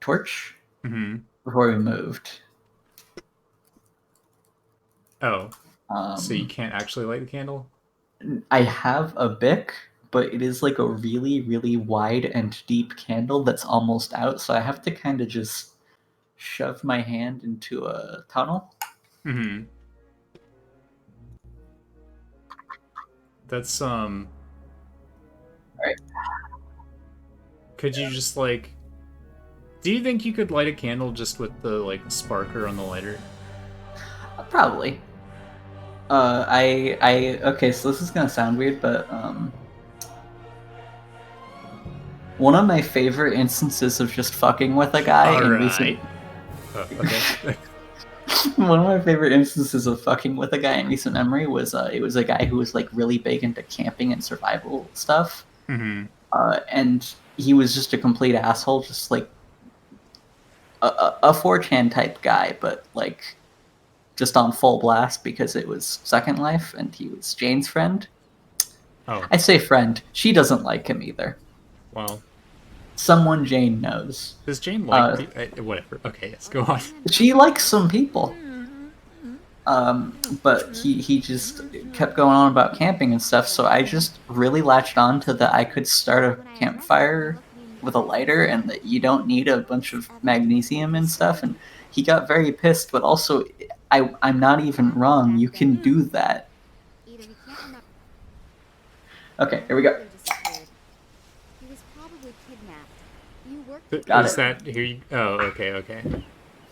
torch Mm-hmm. before we moved. Oh, so you can't actually light the candle? I have a Bic, but it is like a really, really wide and deep candle that's almost out, so I have to kind of just shove my hand into a tunnel. Mm-hmm. That's All right. Could you just like? Do you think you could light a candle just with the like sparker on the lighter? Probably. Okay, so this is gonna sound weird, but one of my favorite instances of just fucking with a guy All in recent right. Oh, okay. one of my favorite instances of fucking with a guy in recent memory was it was a guy who was like really big into camping and survival stuff, Mm-hmm. and he was just a complete asshole, just like a 4chan type guy, but like just on full blast because it was Second Life and he was Jane's friend. Oh, I say friend. She doesn't like him either. well. Someone Jane knows. Does Jane like whatever? Okay, yes, go on. She likes some people. But he just kept going on about camping and stuff, so I just really latched on to that I could start a campfire with a lighter and that you don't need a bunch of magnesium and stuff, and he got very pissed, but also I'm not even wrong, you can do that. Okay, here we go. He was probably kidnapped. You worked Got Is it. that here? Oh, okay.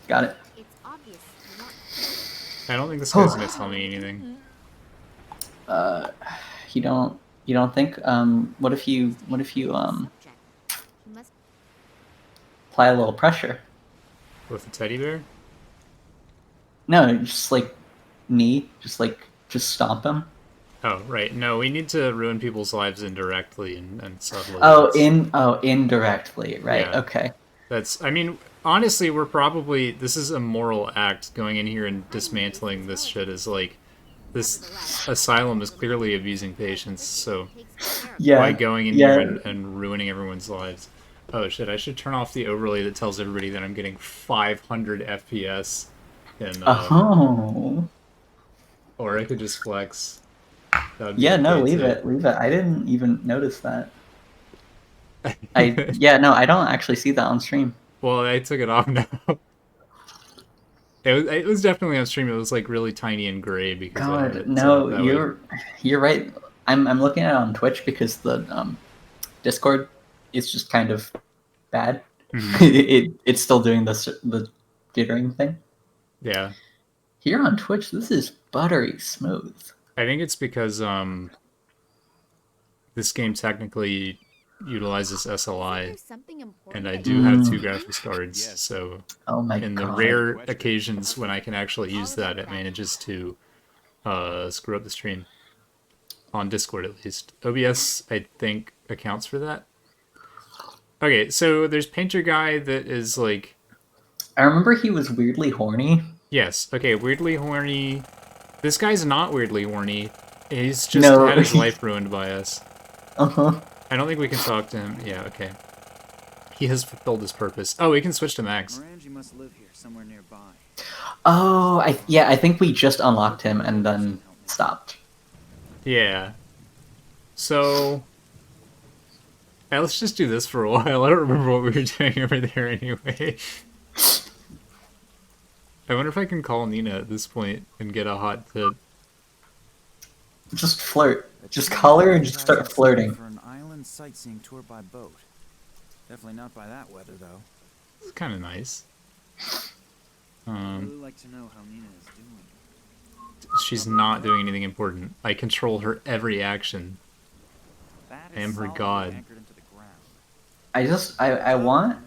Got it. It's obvious. I don't think this guy's gonna tell me anything. You don't think what if you apply a little pressure? With a teddy bear? No, just like knee, just stomp him. Oh, right. No, we need to ruin people's lives indirectly and subtly. Indirectly, right? Yeah. Okay. I mean, honestly, this is a moral act going in here and dismantling this shit is like, this asylum is clearly abusing patients, so Yeah. by going in here and ruining everyone's lives. Oh shit, I should turn off the overlay that tells everybody that I'm getting 500 FPS in, Oh. or I could just flex. Yeah, no, leave it. I didn't even notice that. I don't actually see that on stream. Well, I took it off now. It was definitely on stream. It was like really tiny and gray because I had God, it no, that way. you're right. I'm looking at it on Twitch because the Discord is just kind of bad. Mm-hmm. It's still doing the jittering thing. Yeah. Here on Twitch, this is buttery smooth. I think it's because this game technically utilizes SLI, and I do have 2 graphics cards, so oh my in the God. rare occasions when I can actually use that, it manages to screw up the stream. On Discord, at least. OBS, I think, accounts for that. Okay, so there's Painter Guy that is like... I remember he was weirdly horny. Yes, okay, weirdly horny. This guy's not weirdly horny. He's just had his life ruined by us. Uh-huh. I don't think we can talk to him. Yeah, okay. He has fulfilled his purpose. Oh, we can switch to Max. Must live here somewhere nearby. Oh, I think we just unlocked him and then stopped. Yeah. So... yeah, let's just do this for a while. I don't remember what we were doing over there anyway. I wonder if I can call Nina at this point and get a hot tip. Just flirt. Just call her and just start flirting. For an island sightseeing tour by boat. Definitely not by that weather, though. It's kind of nice. I'd really like to know how Nina is doing. She's not doing anything important. I control her every action. I am her god. I want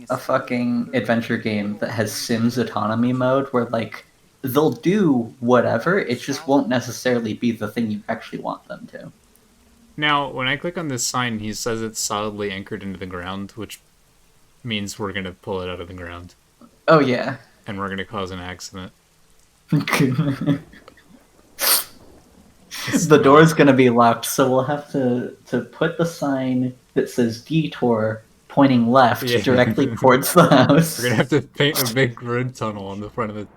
a fucking adventure game that has Sims autonomy mode where, like, they'll do whatever, it just won't necessarily be the thing you actually want them to. Now, when I click on this sign, he says it's solidly anchored into the ground, which means we're going to pull it out of the ground. Oh, yeah. And we're going to cause an accident. The door's going to be locked, so we'll have to put the sign that says detour, pointing left Yeah. directly towards the house. We're gonna have to paint a big road tunnel on the front of the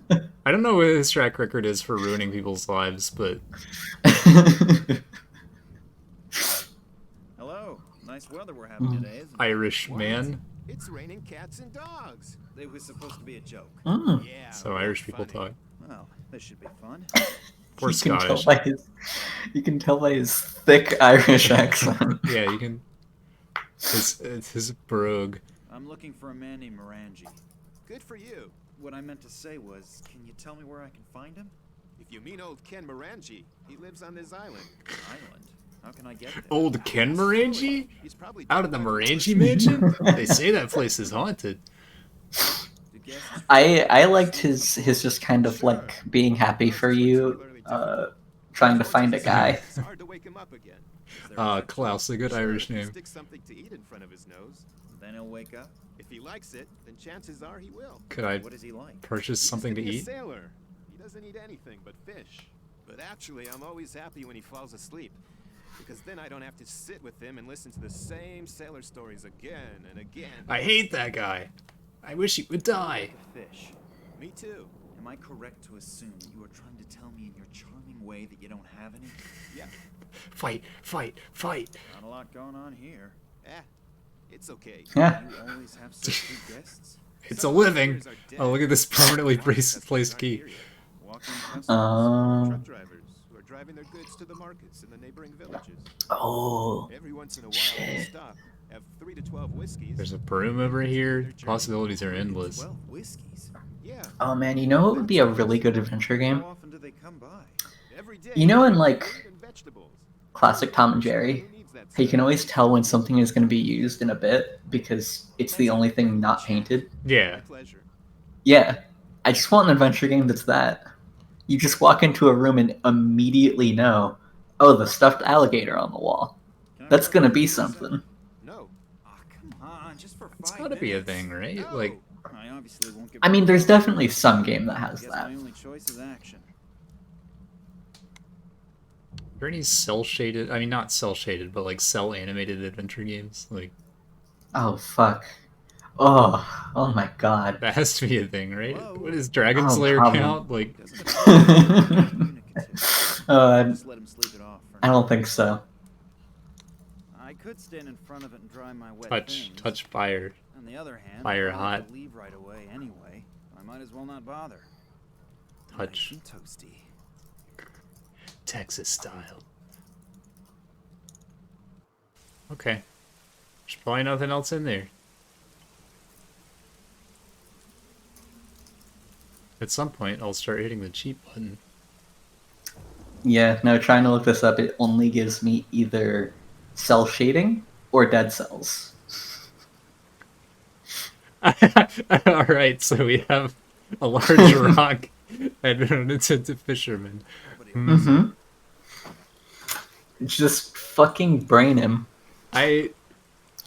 tunnel. I don't know what his track record is for ruining people's lives, but Hello. Nice weather we're having today, isn't it? Irish man. It's raining cats and dogs. It was supposed to be a joke. Mm. Yeah. So real Irish people funny. talk. Well, this should be fun. Or You can tell Scottish. by you can tell by his thick Irish accent. Yeah, you can. It's his brogue. I'm looking for a man named Morangi. Good for you. What I meant to say was, can you tell me where I can find him? If you mean old Ken Morangi, he lives on this island. Island? How can I get there? Old Ken Morangi? He's probably Out of the dead by now. Morangi mansion? They say that place is haunted. Do guests- I liked his just kind of like being happy for you, trying to find a guy. It's hard to wake him up again. Is there a Klaus, a good Irish If you name. stick something to eat in front of his nose. Then he'll wake up. If he likes it, then chances are he will. Could I What is he like? purchase He something to used be a eat? sailor. He doesn't eat anything but fish. But actually, I'm always happy when he falls asleep. Because then I don't have to sit with him and listen to the same sailor stories again and again. I hate that guy. I wish he would die. The fish. Me too. Am I correct to assume you are trying to tell me in your charming way that you don't have any? Yeah. Fight, fight, fight. Not a lot going on here. It's okay. Yeah. You always have such good guests. It's a living. Oh, look at this permanently placed key. Walking customers. Truck drivers who are driving their goods to the markets in the neighboring villages. Oh, Every once in a while, they stop, have 3 to 12 whiskeys. There's a broom over here. Possibilities are endless. 12 whiskeys. Yeah. oh man, you know what would be a really good adventure game? How often do they come by? Every day. You know in like Fruit and vegetables. classic Tom and Jerry, Who needs that how you can stuff? always tell when something is going to be used in a bit because it's the only thing not painted. Yeah. My pleasure. Yeah, I just want an adventure game that's that. You just walk into a room and immediately know, oh, the stuffed alligator on the wall. Can I That's borrow gonna be your something. No. Ah, come on, just for 5 It's gotta be a minutes. thing, right? No. Like, I obviously won't get. I mean, there's definitely some game that has Guess that. my only choice is action. are there any cell shaded? I mean, not cell shaded, but like cell animated adventure games? Like, Oh fuck. Oh my god. that has to be a thing, right? Whoa. What does Dragon Oh, Slayer probably. count? Like, Doesn't appear communicative. I Just let him sleep it off. For I now. don't think so. I could stand in front of it and dry my wet touch, things. touch fire. On the other hand, Fire I'll have hot. to leave right away anyway. I might as well not bother. Touch. Nice and toasty. Texas style. Okay. There's probably nothing else in there. At some point, I'll start hitting the cheat button. Yeah, no, trying to look this up, it only gives me either cell shading or dead cells. Alright, so we have a large rock and an unattended fisherman. Mm-hmm. Just fucking brain him.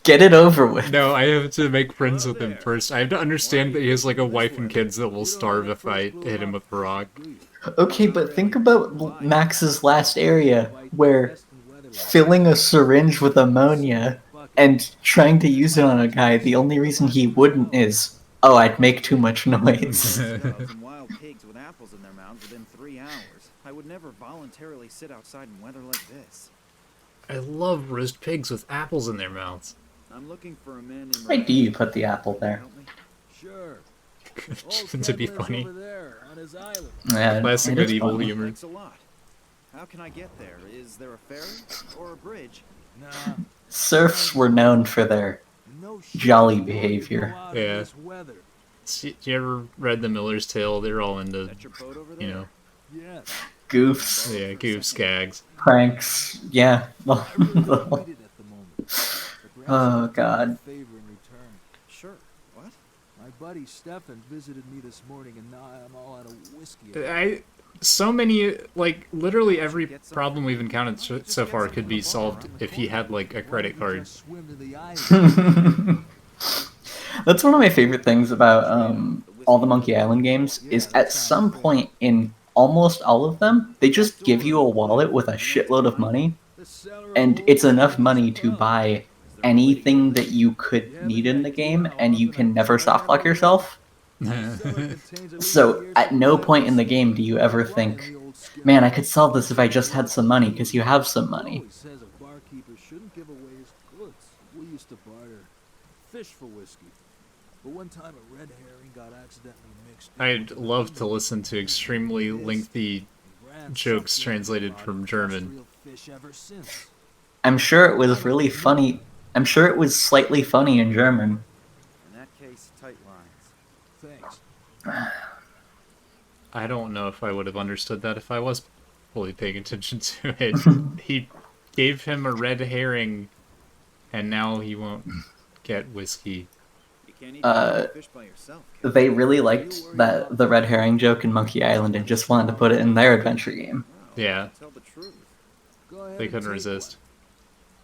Get it over with. No, I have to make friends with him first. I have to understand that he has like a wife and kids that will starve if I hit him with a rock. Okay, but think about Max's last area, where filling a syringe with ammonia and trying to use it on a guy, the only reason he wouldn't is, oh, I'd make too much noise. Dogs and wild pigs with apples in their mouths within 3 hours. I would never voluntarily sit outside in weather like this. I love roast pigs with apples in their mouths. I'm looking for a man named. Why do you put the apple there? Help me? Sure. To be funny. Over there on his island. Yeah, Classic it is medieval funny. humor. Thanks a lot. How can I get there? Is there a ferry or a bridge? Nah. Serfs were known for their No shit. jolly Don't behavior. go out in Yeah. this weather. See, you ever read The Miller's Tale? They're all into, That your boat over there? you know, Yeah. Goofs, yeah, goofs, gags. pranks, yeah. I really don't need it at the moment. But Oh, perhaps I can do you a God. favor in return. Sure. What? My buddy Stefan visited me this morning, and now I'm all out of whiskey. So many, like, literally every problem we've encountered so far could be solved if he had, like, a credit card. Just swim to the island. That's one of my favorite things about all the Monkey Island games is at some point in almost all of them, they just give you a wallet with a shitload of money, The cellar and of it's gold enough is money to above. buy anything that you could need in the game, and you can never softlock yourself. So at no point in the game do you ever think, man, I could sell this if I just had some money, because you have some money. Always says a barkeeper shouldn't give away his goods. We used to barter fish for whiskey. But one time a red herring got accidentally mixed. I'd love to listen to extremely lengthy jokes translated from German. I'm sure it was really funny. I'm sure it was slightly funny in German. In that case, tight lines. Thanks. I don't know if I would have understood that if I was fully paying attention to it. He gave him a red herring, and now he won't get whiskey. You can't eat fish by yourself. They really liked the red herring joke in Monkey Island and just wanted to put it in their adventure game. Yeah, Tell the truth. Go ahead they and couldn't take resist.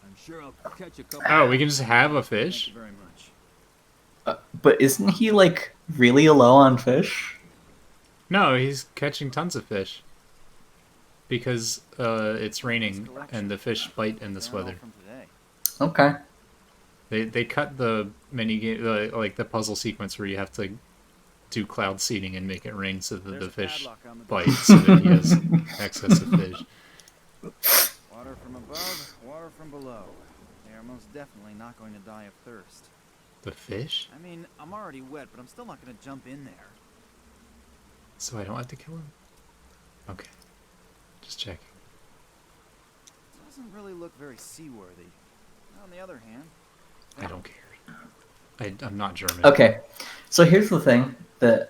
one. I'm sure I'll catch a couple. Oh, we can just have a Thank fish? you very much. But isn't he, like, really low on fish? No, he's catching tons of fish. Because it's raining and the fish bite in this They're all weather. from today. Okay. They cut the mini game, like the puzzle sequence where you have to do cloud seeding and make it rain so that There's the a fish padlock on the door. bite so that he has excess of fish. Water from above, water from below. They are most definitely not going to die of thirst. The fish? I mean, I'm already wet, but I'm still not going to jump in there. So I don't have to kill him? Okay. Just checking. It doesn't really look very seaworthy. On the other hand, I don't care. I'm not German. Okay. So here's the thing that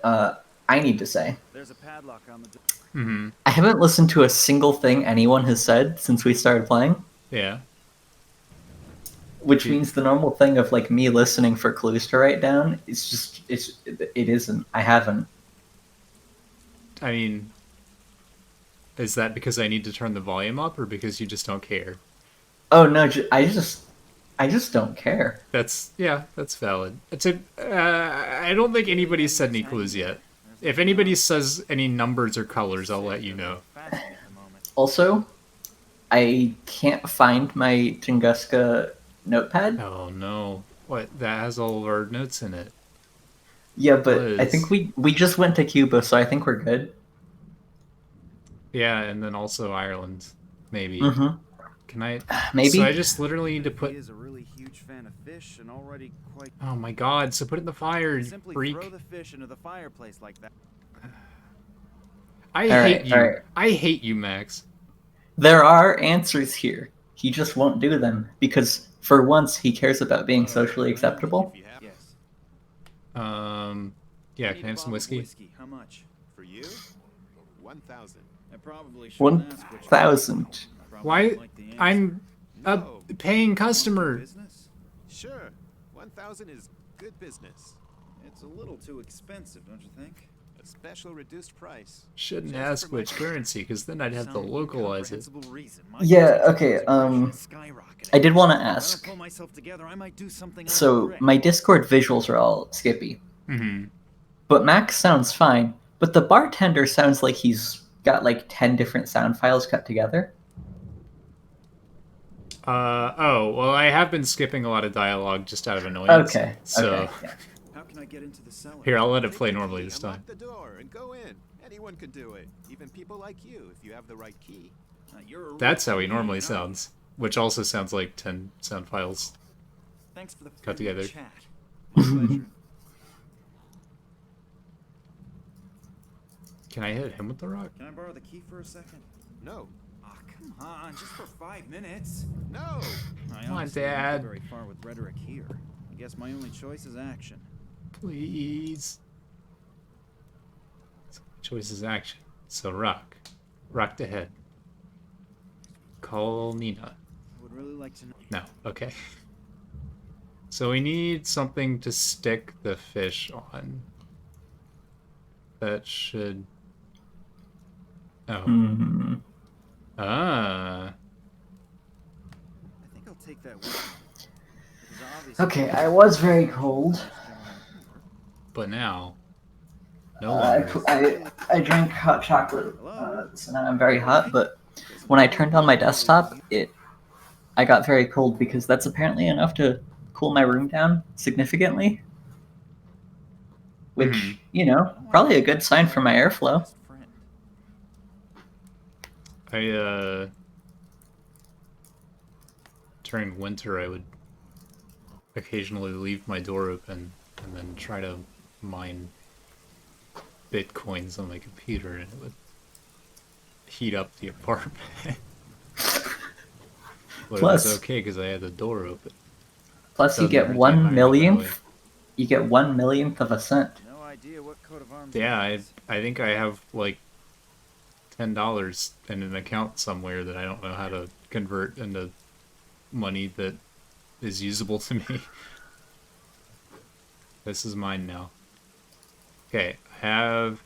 I need to say. there's a padlock on the door. Mm-hmm. I haven't listened to a single thing anyone has said since we started playing, Yeah. which means the normal thing of, like, me listening for clues to write down, it isn't. I haven't. I mean, is that because I need to turn the volume up or because you just don't care? Oh no, I just don't care. That's valid. I don't think anybody's said any clues yet. If anybody says any numbers or colors, I'll let you know. Fasting at the moment. Also, I can't find my Tunguska notepad. Oh no. What? That has all of our notes in it. Yeah, but I Liz. think we just went to Cuba, so I think we're good. Yeah, and then also Ireland. Maybe. Mm-hmm. Can I... Maybe. So I just literally need to He put... is a really huge fan of fish and already quite. Oh my god, so put it in the fire, you Simply freak. throw the fish into the fireplace like that. I All hate right, you. all right. I hate you, Max. There are answers here. He just won't do them because, for once, he cares about being socially acceptable. If you have Yes. Yeah, Need can I a have some bottle of whiskey? How much? for you, 1,000. I probably shouldn't ask which 1,000. I probably Why? don't like the answer. I'm a No. paying Want to do customer. business? Sure, 1,000 is good business. It's a little too expensive, don't you think? A special reduced price. Shouldn't Just ask for my which currency, because then I'd have to Some localize it. incomprehensible reason, my Yeah, consumption okay, price is skyrocketing. I did want to If I don't ask. pull myself together, I might do something I So, regret. my Discord visuals are all skippy. Mm-hmm. But Max sounds fine. But the bartender sounds like he's got like 10 different sound files cut together. Oh, well, I have been skipping a lot of dialogue just out of annoyance. Okay. So, Okay. Yeah. How can I get into the cellar? here, I'll let it Take play the normally key, this time. unlock the door and go in. Anyone can do it. Even people like you, if you have the right key. You're a That's real how he pain in normally the neck. sounds. Which also sounds like 10 sound files. Thanks for the Cut friendly together. Chat. My pleasure. Can I hit him with the rock? Can I borrow the key for a second? No. Ah, come on, just for 5 minutes. No! I Come on, honestly don't Dad. go very far with rhetoric here. I guess my only choice is action. Please. Choice is action. So rock. Rock to head. Call Nina. I would really like to know. No, okay. So we need something to stick the fish on. That should... Oh. Hmm. Ah. I think I'll take that with me. Because obviously- Okay, I was very cold. But now... No I, longer. I drank hot chocolate, so now I'm very hot, but when I turned on my desktop, I got very cold because that's apparently enough to cool my room down significantly. Which, I don't wanna probably a make good that sign guy for my my airflow. best friend. During winter, I would occasionally leave my door open and then try to mine bitcoins on my computer, and it would heat up the apartment. But it was Plus, okay because I had the door open. plus you Doesn't get hurt the one environment that way. millionth. You get 1 millionth of a cent. No idea what coat of arms Yeah, that I is. I think I have like $10 in an account somewhere that I don't know how to convert into money that is usable to me. This is mine now. Okay, I have.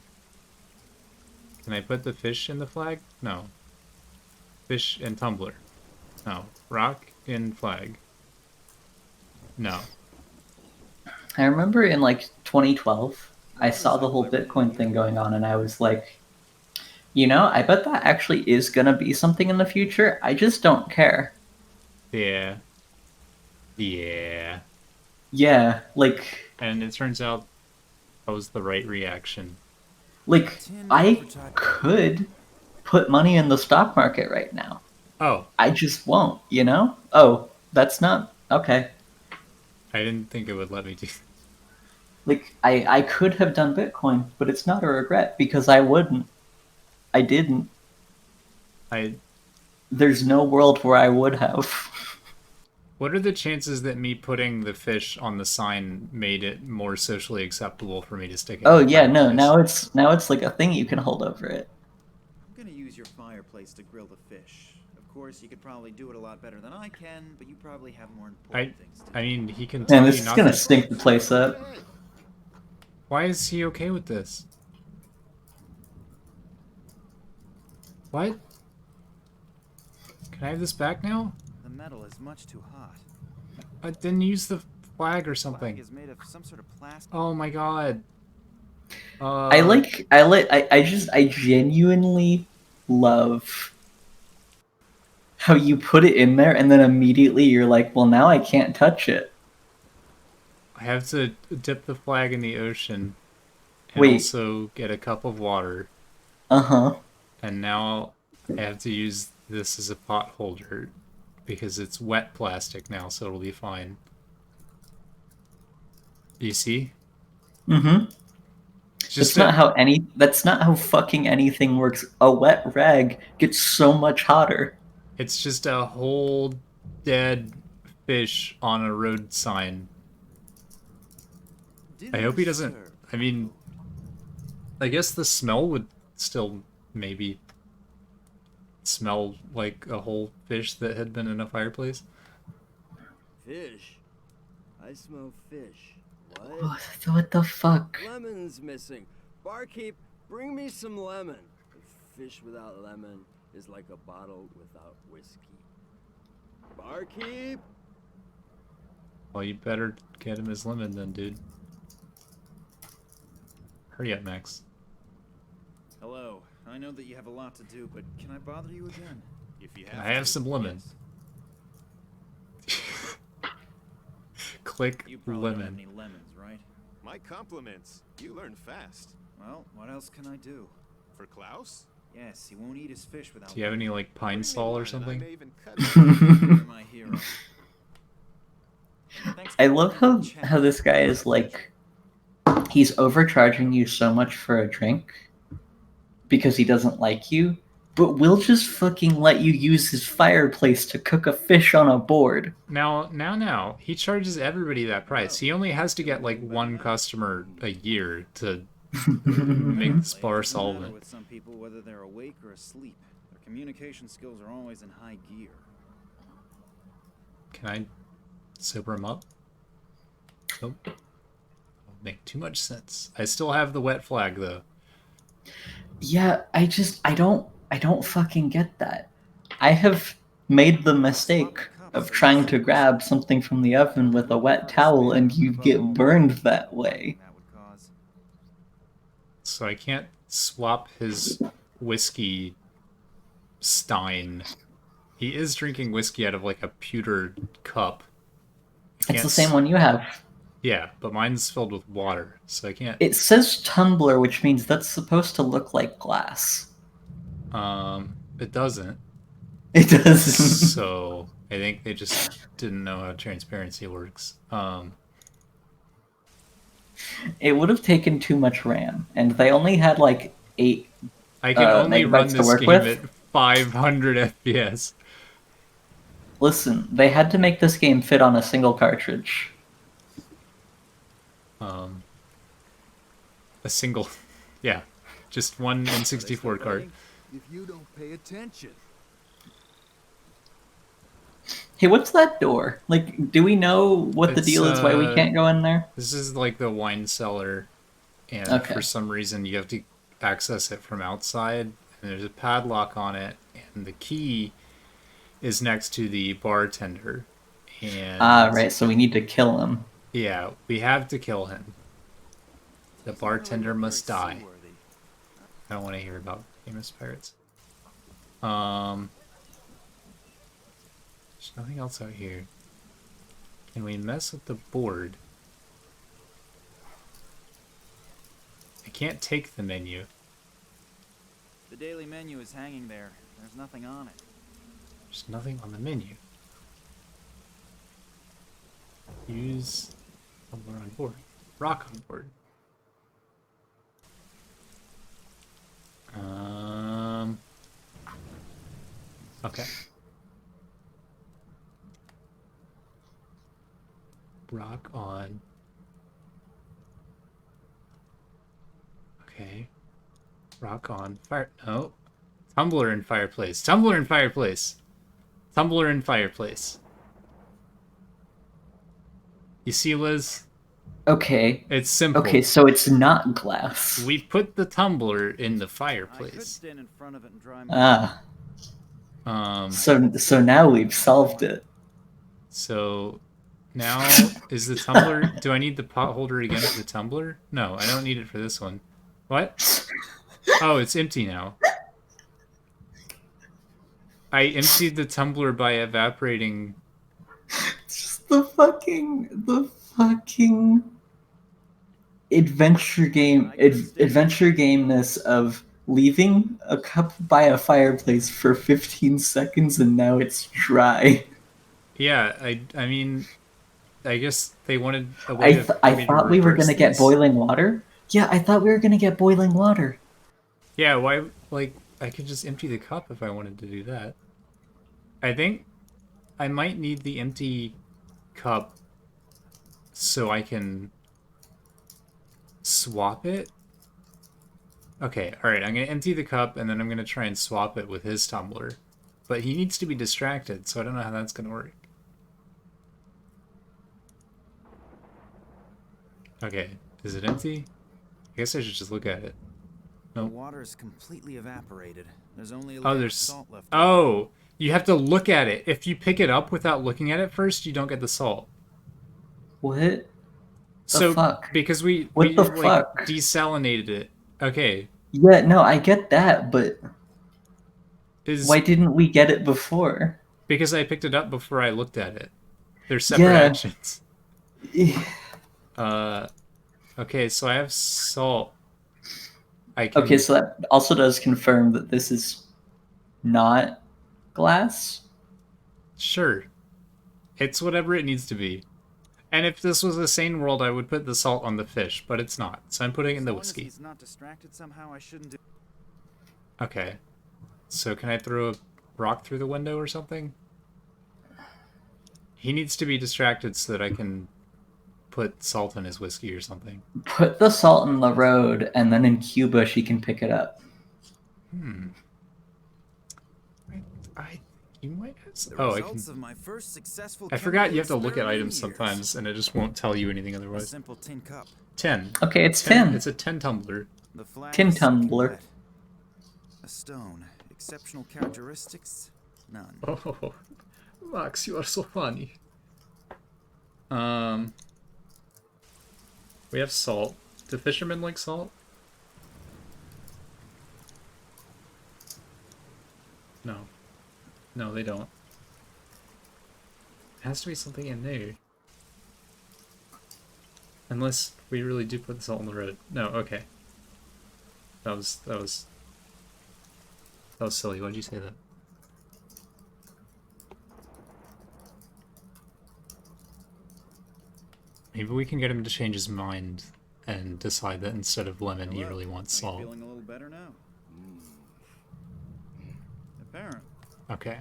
Can I put the fish in the flag? No. Fish and tumbler. No. Rock in flag. No. I remember in like 2012, I Not saw as the I will whole ever Bitcoin need thing you. going on, and I was like, I bet that actually is gonna be something in the future. I just don't care. Yeah. Yeah. Yeah, like, And it turns out that was the right reaction. like Tin I advertise. could put money in the stock market right now. Oh, I just won't, you know? Oh, that's not okay. I didn't think it would let me do. Like I could have done Bitcoin, but it's not a regret because I wouldn't. I didn't. I. There's no world where I would have. What are the chances that me putting the fish on the sign made it more socially acceptable for me to stick it in Oh the yeah, no, fireplace? now it's like a thing you can hold over it. I'm gonna use your fireplace to grill the fish. Of course, you could probably do it a lot better than I can, but you probably have more important things to do. I mean, he can Man, tell this you is not gonna to. stink the place up. Why is he okay with this? What? Can I have this back now? The metal is much too hot. I didn't use the flag or The flag something. is made of some sort of plastic. Oh my god. I genuinely love how you put it in there and then immediately you're like, well, now I can't touch it. I have to dip the flag in the ocean and Wait, also get a cup of water. uh-huh. And now I have to use this as a pot holder because it's wet plastic now, so it'll be fine. You see? Mm-hmm. Just a, That's not how fucking anything works. A wet rag gets so much hotter. it's just a whole dead fish on a road sign. I hope he doesn't. I mean, I guess the smell would still maybe smell like a whole fish that had been in a fireplace. Fish? I smell fish. What? What the fuck? Lemon's missing. Barkeep, bring me some lemon. Fish without lemon is like a bottle without whiskey. Barkeep? Well, you better get him his lemon then, dude. Hurry up, Max. Hello. I know that you have a lot to do, but can I bother you again? If you Can I have to, some lemon? Yes. Click You probably don't have lemon. any lemons, right? My compliments. You learn fast. Well, what else can I do? For Klaus? Yes, he won't eat his fish without Do you have any like pine Bring me sol or wine and I something? may even cut it. You're my hero. Thanks I for love coming to how chat. this guy is like he's overcharging you so much for a drink because he doesn't like you, but will just fucking let you use his fireplace to cook a fish on a board. Now. He charges everybody that price. He only has to get like one customer a year to make this bar It doesn't matter solvent. with some people whether they're awake or asleep. Their communication skills are always in high gear. Can I sober him up? Nope. Make too much sense. I still have the wet flag though. Yeah, I don't fucking get that. I have made the mistake of trying to grab something from the oven with a wet towel and you get burned that way. That would cause. So I can't swap his whiskey stein. He is drinking whiskey out of like a pewter cup. It's the same one you have. Yeah, but mine's filled with water, so I can't. It says tumbler, which means that's supposed to look like glass. It doesn't. It doesn't. So I think they just didn't know how transparency works. It would have taken too much RAM, and they only had like 8 I can only run megabytes to this work game with. at 500 FPS. Listen, they had to make this game fit on a single cartridge. A single, yeah, just one N64 card. If you don't pay attention. Hey, what's that door? Like, do we know what the It's, deal is? Why we can't go in there? This is like the wine cellar, and Okay. for some reason you have to access it from outside, and there's a padlock on it, and the key is next to the bartender. And Right, so we need to kill him. yeah, we have to kill him. The bartender must die. I don't want to hear about famous pirates. There's nothing else out here. Can we mess with the board? I can't take the menu. The daily menu is hanging there. There's nothing on it. There's nothing on the menu. Use tumbler on board. Rock on board. Okay. Rock on. Okay. Rock on. Fire. No. Tumbler and fireplace. Tumbler and fireplace. Tumbler and fireplace. You see, Liz? Okay. It's simple. Okay, so it's not glass. We put the tumbler in the I could fireplace. stand in front of it and dry my So now we've solved it. So now is the tumbler? Do I need the pot holder again for the tumbler? No, I don't need it for this one. What? Oh, it's empty now. I emptied the tumbler by evaporating. Just the fucking adventure gameness of leaving a cup by a fireplace for 15 seconds and now it's dry. Yeah, I mean, I guess they wanted a way of I me thought we were reverse gonna get this. boiling water. Yeah, I thought we were gonna get boiling water. Yeah, why? Like, I could just empty the cup if I wanted to do that. I think I might need the empty cup so I can swap it. Okay, alright, I'm going to empty the cup and then I'm going to try and swap it with his tumbler. But he needs to be distracted, so I don't know how that's going to work. Okay, is it empty? I guess I should just look at it. The Nope. water is completely evaporated. There's only a Oh, layer of there's... salt left. Oh! You have to look at it. If you pick it up without looking at it first, you don't get the salt. What? So, fuck? because we What the like fuck? desalinated it. Okay. Yeah, no, I get that, but Is why didn't we get it before? because I picked it up before I looked at it. They're separate Yeah. actions. Okay, so I have salt. I can Okay, so that also does confirm that this is not glass. Sure. It's whatever it needs to be. And if this was a sane world, I would put the salt on the fish, but it's not. So I'm putting it in the As long as whiskey. he's not distracted somehow, I shouldn't do. Okay. So can I throw a rock through the window or something? He needs to be distracted so that I can put salt in his whiskey or something. Put the salt in the road, and then in Cuba she can pick it up. You might have The oh, I can. results of my first successful I forgot you have to chemical look at experiment items in years. sometimes, and it just won't tell you anything A otherwise. simple tin cup. 10. Okay, it's 10. It's a 10 tumbler. The flag Tin is soaking tumbler. wet. A stone. Exceptional characteristics? None. Oh, Max, you are so funny. We have salt. Do fishermen like salt? No. No, they don't. It has to be something in there. Unless we really do put the salt on the road. No, okay. That was silly. Why'd you say that? Maybe we can get him to change his mind and decide that instead of lemon, he really wants Are you salt. feeling a little better now? Apparent. Okay.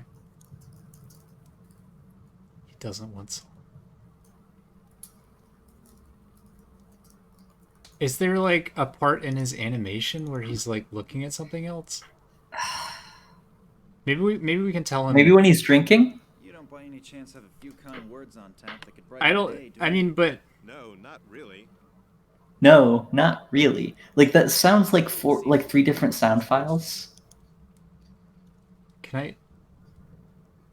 He doesn't want salt. Is there like a part in his animation where he's like looking at something else? Maybe we can tell him. Maybe when he's drinking? You don't by any chance have a few kind words on tap that could brighten I the don't. day, do I you? mean, but No, not really. No, not really. Like that sounds like like 3 different sound files. can I?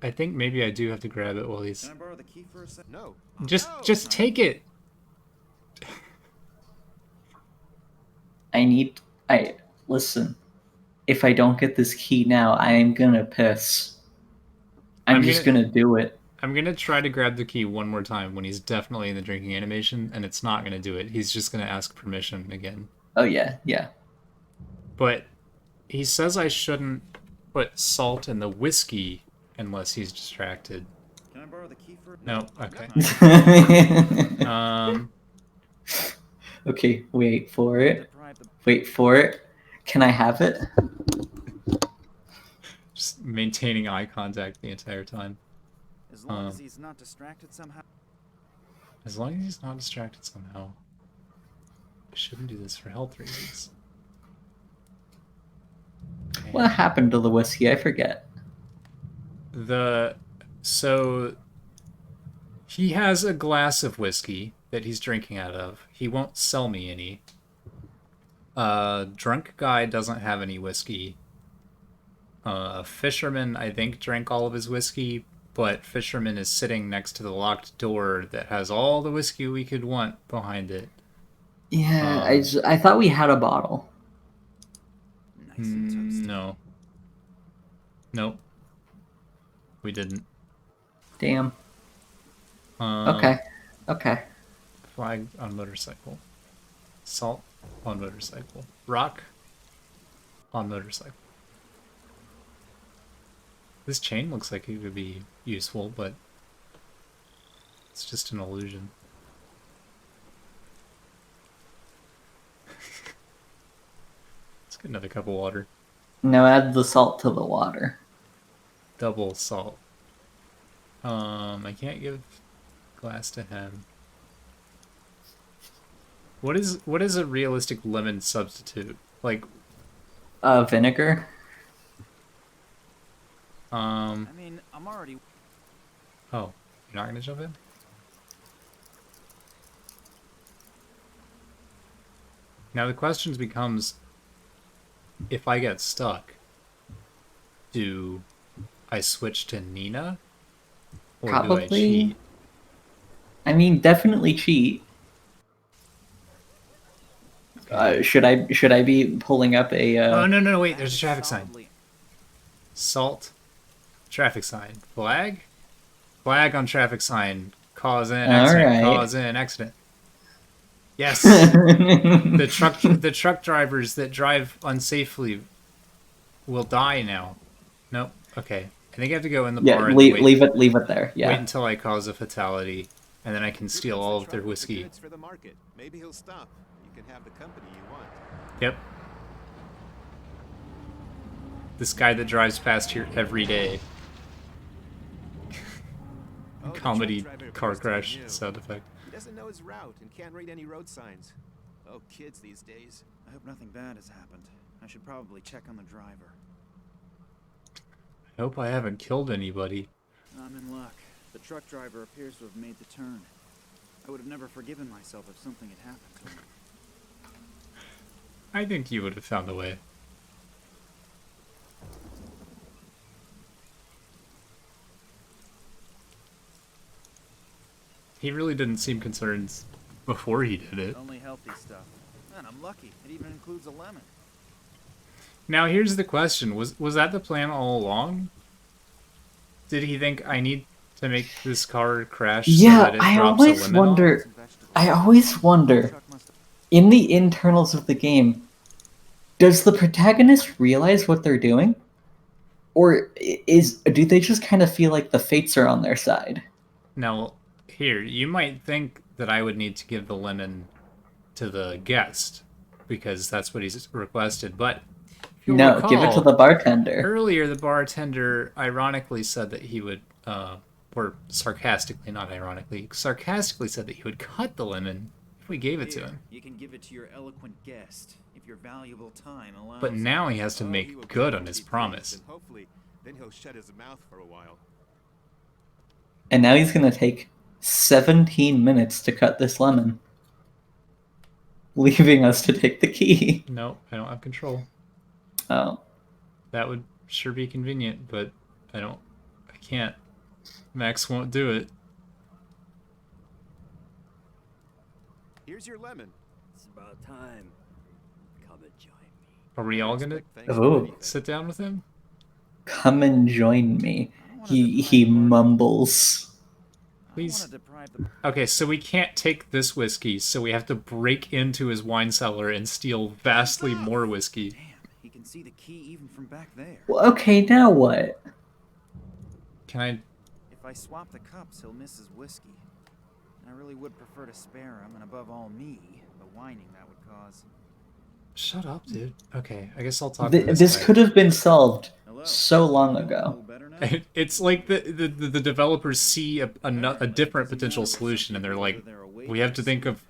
I think maybe I do have to grab it while he's. Can I borrow the key for a sec? No. Just take it. Listen. If I don't get this key now, I am gonna piss. I'm just gonna do it. I'm gonna try to grab the key one more time when he's definitely in the drinking animation, and it's not gonna do it. He's just gonna ask permission again. Oh yeah, yeah. But he says I shouldn't put salt in the whiskey unless he's distracted. Can I borrow the key for? No, okay. Okay, wait for it. Deprive the Wait for it. Can I have it? Just maintaining eye contact the entire time. As long as he's not distracted somehow. As long as he's not distracted somehow. I shouldn't do this for health reasons. Okay. What happened to the whiskey? I forget. So he has a glass of whiskey that he's drinking out of. He won't sell me any. Drunk guy doesn't have any whiskey. A fisherman, I think, drank all of his whiskey, but fisherman is sitting next to the locked door that has all the whiskey we could want behind it. Yeah, I thought we had a bottle. Nice and toasty. No. Nope. We didn't. Damn. Okay. Okay. Flag on motorcycle. Salt on motorcycle. Rock on motorcycle. This chain looks like it could be useful, but it's just an illusion. Let's get another cup of water. Now add the salt to the water. Double salt. I can't give glass to him. What is a realistic lemon substitute? Like Vinegar. I mean, I'm already. Oh, you're not gonna jump in? Now the question becomes, if I get stuck, do I switch to Nina? Or do I Probably. cheat? I mean, definitely cheat. Should I be pulling up a? Oh no, wait, there's a traffic sign. Solidly. Salt. Traffic sign. Flag? Flag on traffic sign. Cause in All accident. right. Cause in accident. Yes. the truck drivers that drive unsafely will die now. Nope. Okay. I think I have to go in the Yeah, bar and leave it there. Yeah. wait until I cause a fatality, and then I can steal Here comes all the of their truck with the whiskey. goods for the market. Maybe he'll stop. You can have the company you want. Yep. This guy that drives past here every day. Oh, the Comedy truck driver car appears to be crash new. sound effect. He doesn't know his route and can't read any road signs. Oh, kids these days. I hope nothing bad has happened. I should probably check on the driver. I hope I haven't killed anybody. I'm in luck. The truck driver appears to have made the turn. I would have never forgiven myself if something had happened to him. I think you would have found a way. He really didn't seem concerned before he did it. Only healthy stuff. Man, I'm lucky. It even includes a lemon. Now here's the question: was that the plan all along? Did he think I need to make this car crash so Yeah, that it drops a lemon off? I always wonder, in the internals of the game, does the protagonist realize what they're doing? Or do they just kind of feel like the fates are on their side? Now, here, you might think that I would need to give the lemon to the guest because that's what he's requested, but if you'll No, give it to recall, the bartender. earlier the bartender ironically said that he would, or sarcastically, not ironically, sarcastically said that he would cut the lemon if we gave it to him. You can give it to your eloquent guest if your valuable time allows. But now he has to Oh, he will make good on definitely his be pleased, promise. and hopefully, then he'll shut his mouth for a while. And now he's gonna take 17 minutes to cut this lemon, leaving us to take the key. No, I don't have control. Oh. That would sure be convenient, but I can't. Max won't do it. Here's your lemon. It's about time. Come and join me. Are we all gonna Thanks for Oh. anything. sit down with him? Come and join me. He mumbles. Please. Okay, so we can't take this whiskey, so we have to break into his wine cellar and steal vastly more whiskey. Damn, he can see the key even from back there. Well, okay, now what? Can I... If I swap the cups, he'll miss his whiskey. I really would prefer to spare him, and above all me, the whining that would cause. Shut up, dude. Okay, I guess I'll talk to This guy. could have been solved Hello. so long A ago. little better now? It's like the developers see a different potential solution, and they're like, we have to think of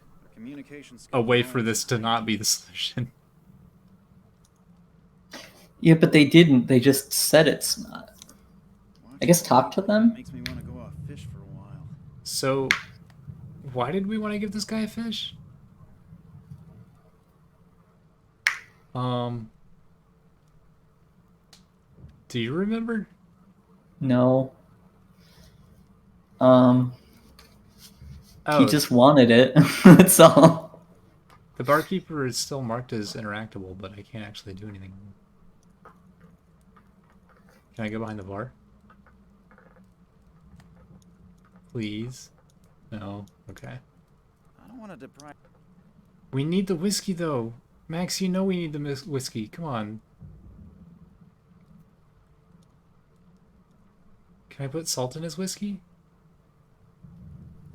a way for this to not be the solution. Yeah, but they didn't. They just said it's not. I guess talk to them? Makes me want to go off fish for a while. So, why did we want to give this guy a fish? Do you remember? No. He Oh, just wanted it. That's all. the barkeeper is still marked as interactable, but I can't actually do anything. Can I go behind the bar? Please? No? Okay. I don't want to deprive. We need the whiskey, though. Max, you know we need the whiskey. Come on. Can I put salt in his whiskey?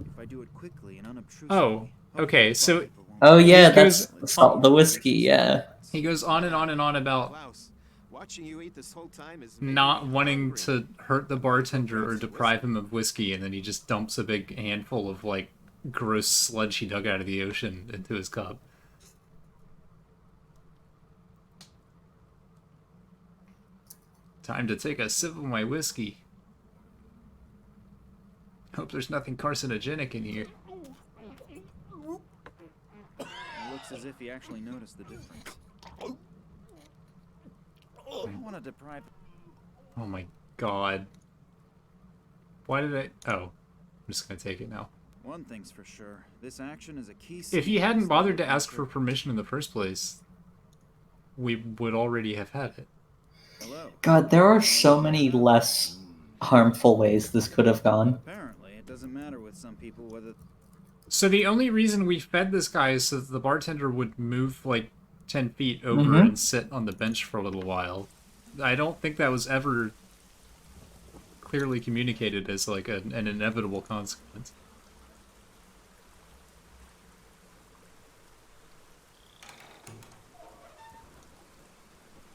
If I do it quickly and unobtrusively. Oh, okay, hopefully the so- barkeeper won't Oh notice. yeah, He that's goes- the whiskey. Yeah. He goes on and on and on about Klaus, watching you eat this whole time is making not me wanting hungry. to hurt the bartender or deprive him of whiskey, and then he just dumps a big handful of, like, gross sludge he dug out of the ocean into his cup. Time to take a sip of my whiskey. Hope there's nothing carcinogenic in here. It looks as if he actually noticed the difference. I don't want to deprive. Oh my god. Why did I... Oh. I'm just gonna take it now. One thing's for sure. This action is a key. If he sequence hadn't that bothered will to ask for ensure- permission in the first place, we would already have had it. Hello. God, there are so many less harmful ways this could have gone. Apparently, it doesn't matter with some people whether. So the only reason we fed this guy is so that the bartender would move like 10 feet over Mhm. and sit on the bench for a little while. I don't think that was ever clearly communicated as like an inevitable consequence.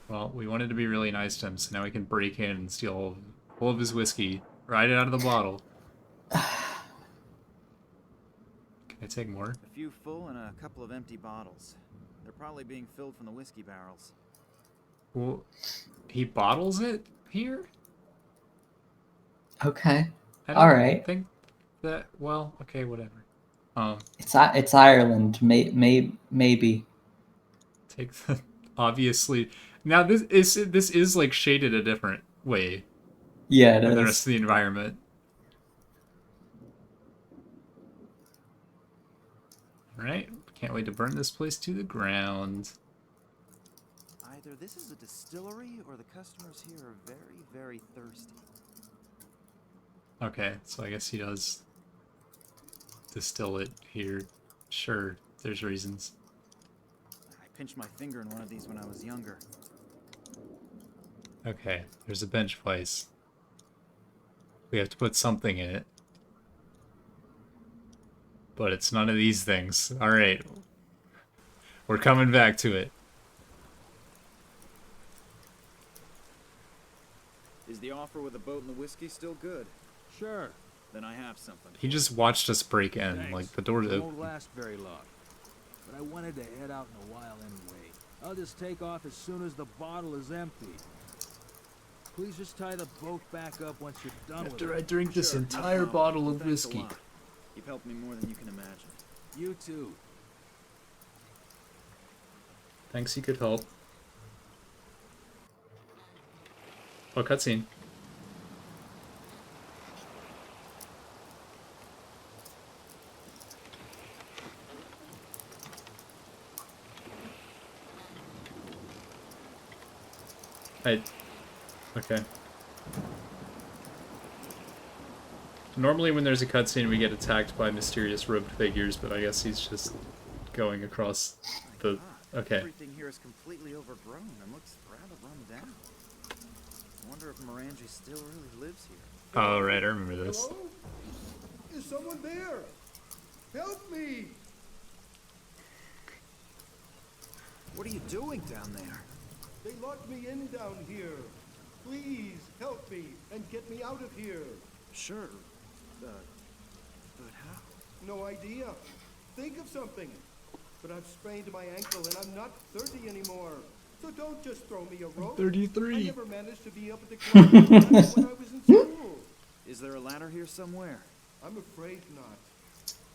Well, we wanted to be really nice to him, so now we can break in and steal all of his whiskey right out of the bottle. Can I take more? A few full and a couple of empty bottles. They're probably being filled from the whiskey barrels. Well, he bottles it here? Okay. I don't Alright. think that... Well, okay, whatever. It's Ireland. Maybe. Take the... Obviously... Now, this is like, shaded a different way Yeah, it than the is. rest of the environment. Alright, can't wait to burn this place to the ground. Either this is a distillery or the customers here are very, very thirsty. Okay, so I guess he does distill it here. Sure, there's reasons. I pinched my finger in one of these when I was younger. Okay, there's a bench place. We have to put something in it. But it's none of these things. Alright. We're coming back to it. Is the offer with the boat and the whiskey still good? Sure. Then I have something. He just watched us break in. Thanks. Like, the door It to... won't last very long. But I wanted to head out in a while anyway. I'll just take off as soon as the bottle is empty. Please just tie the boat back up once you're done with After it. I drink this Sure, no entire problem. bottle of Thanks a whiskey. lot. You've helped me more than you can imagine. You too. Thanks, you could help. Oh, cutscene. Okay. Normally when there's a cutscene we get attacked by mysterious robed figures, but I guess he's just going across the... Okay. Everything here is completely overgrown and looks rather run down. I wonder if Morangi still really lives here. Oh, right, I remember this. Hello? Is someone there? Help me! What are you doing down there? They locked me in down here. Please help me and get me out of here. Sure. But how? No idea. Think of something. But I've sprained my ankle and I'm not 30 anymore. So don't just throw me a rope. 33. I never managed to be up at the club when I was in school. Is there a ladder here somewhere? I'm afraid not.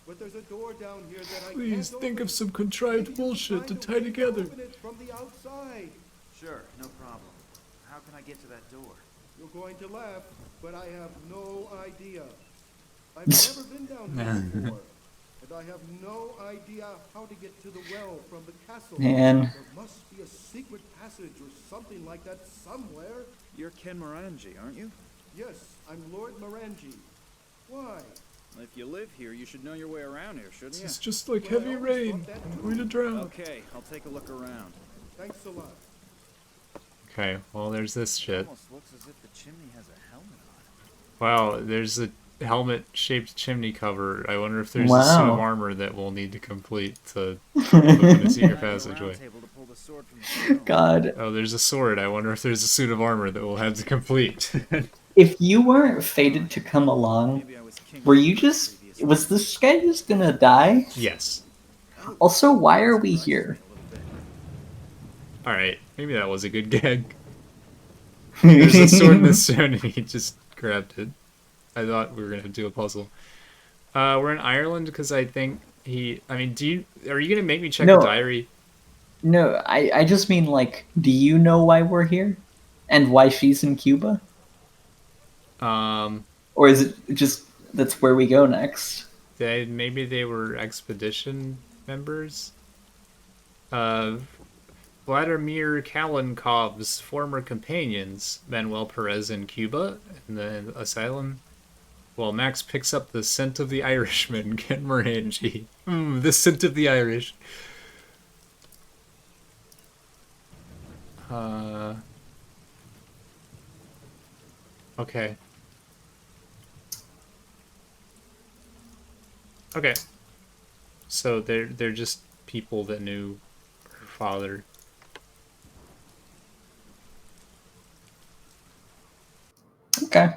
But there's a door down here that I Please can't think open. of some Maybe contrived you can bullshit find to a tie way to together. open it from the outside. Sure, no problem. How can I get to that door? You're going to laugh, but I have no idea. I've never been down here before, and I have no idea how to get to the well from the castle. Man. There must be a secret passage or something like that somewhere. You're Ken Morangi, aren't you? Yes, I'm Lord Morangi. Why? If you live here, you should know your way around here, shouldn't you? It's just like Well, I heavy always rain. thought that I'm too. going to drown. Okay, I'll take a look around. Thanks a lot. Okay, well, there's this shit. Almost looks as if the chimney has a helmet on Wow, there's a helmet-shaped chimney cover. I wonder if there's a suit of Wow. armor that we'll need to complete to open a secret it. passageway. Table to pull the sword from the stone. God. Oh, there's a sword. I wonder if there's a suit of armor that we'll have to complete. If you weren't fated to come along, Maybe I was king were of you the just... previous Was this guy just gonna die? Yes. Also, why are we here? Alright, maybe that was a good gag. There's a sword in the stone and he just grabbed it. I thought we were gonna do a puzzle. We're in Ireland because I think he... I mean, are you gonna make me check No. the diary? No, I just mean, like, do you know why we're here? And why she's in Cuba? Or is it just that's where we go next? Maybe they were expedition members? Vladimir Kalinkov's former companions, Manuel Perez in Cuba, in the asylum. While Max picks up the scent of the Irishman, Ken Morangi. The scent of the Irish. Okay. Okay. So they're just people that knew her father. Okay.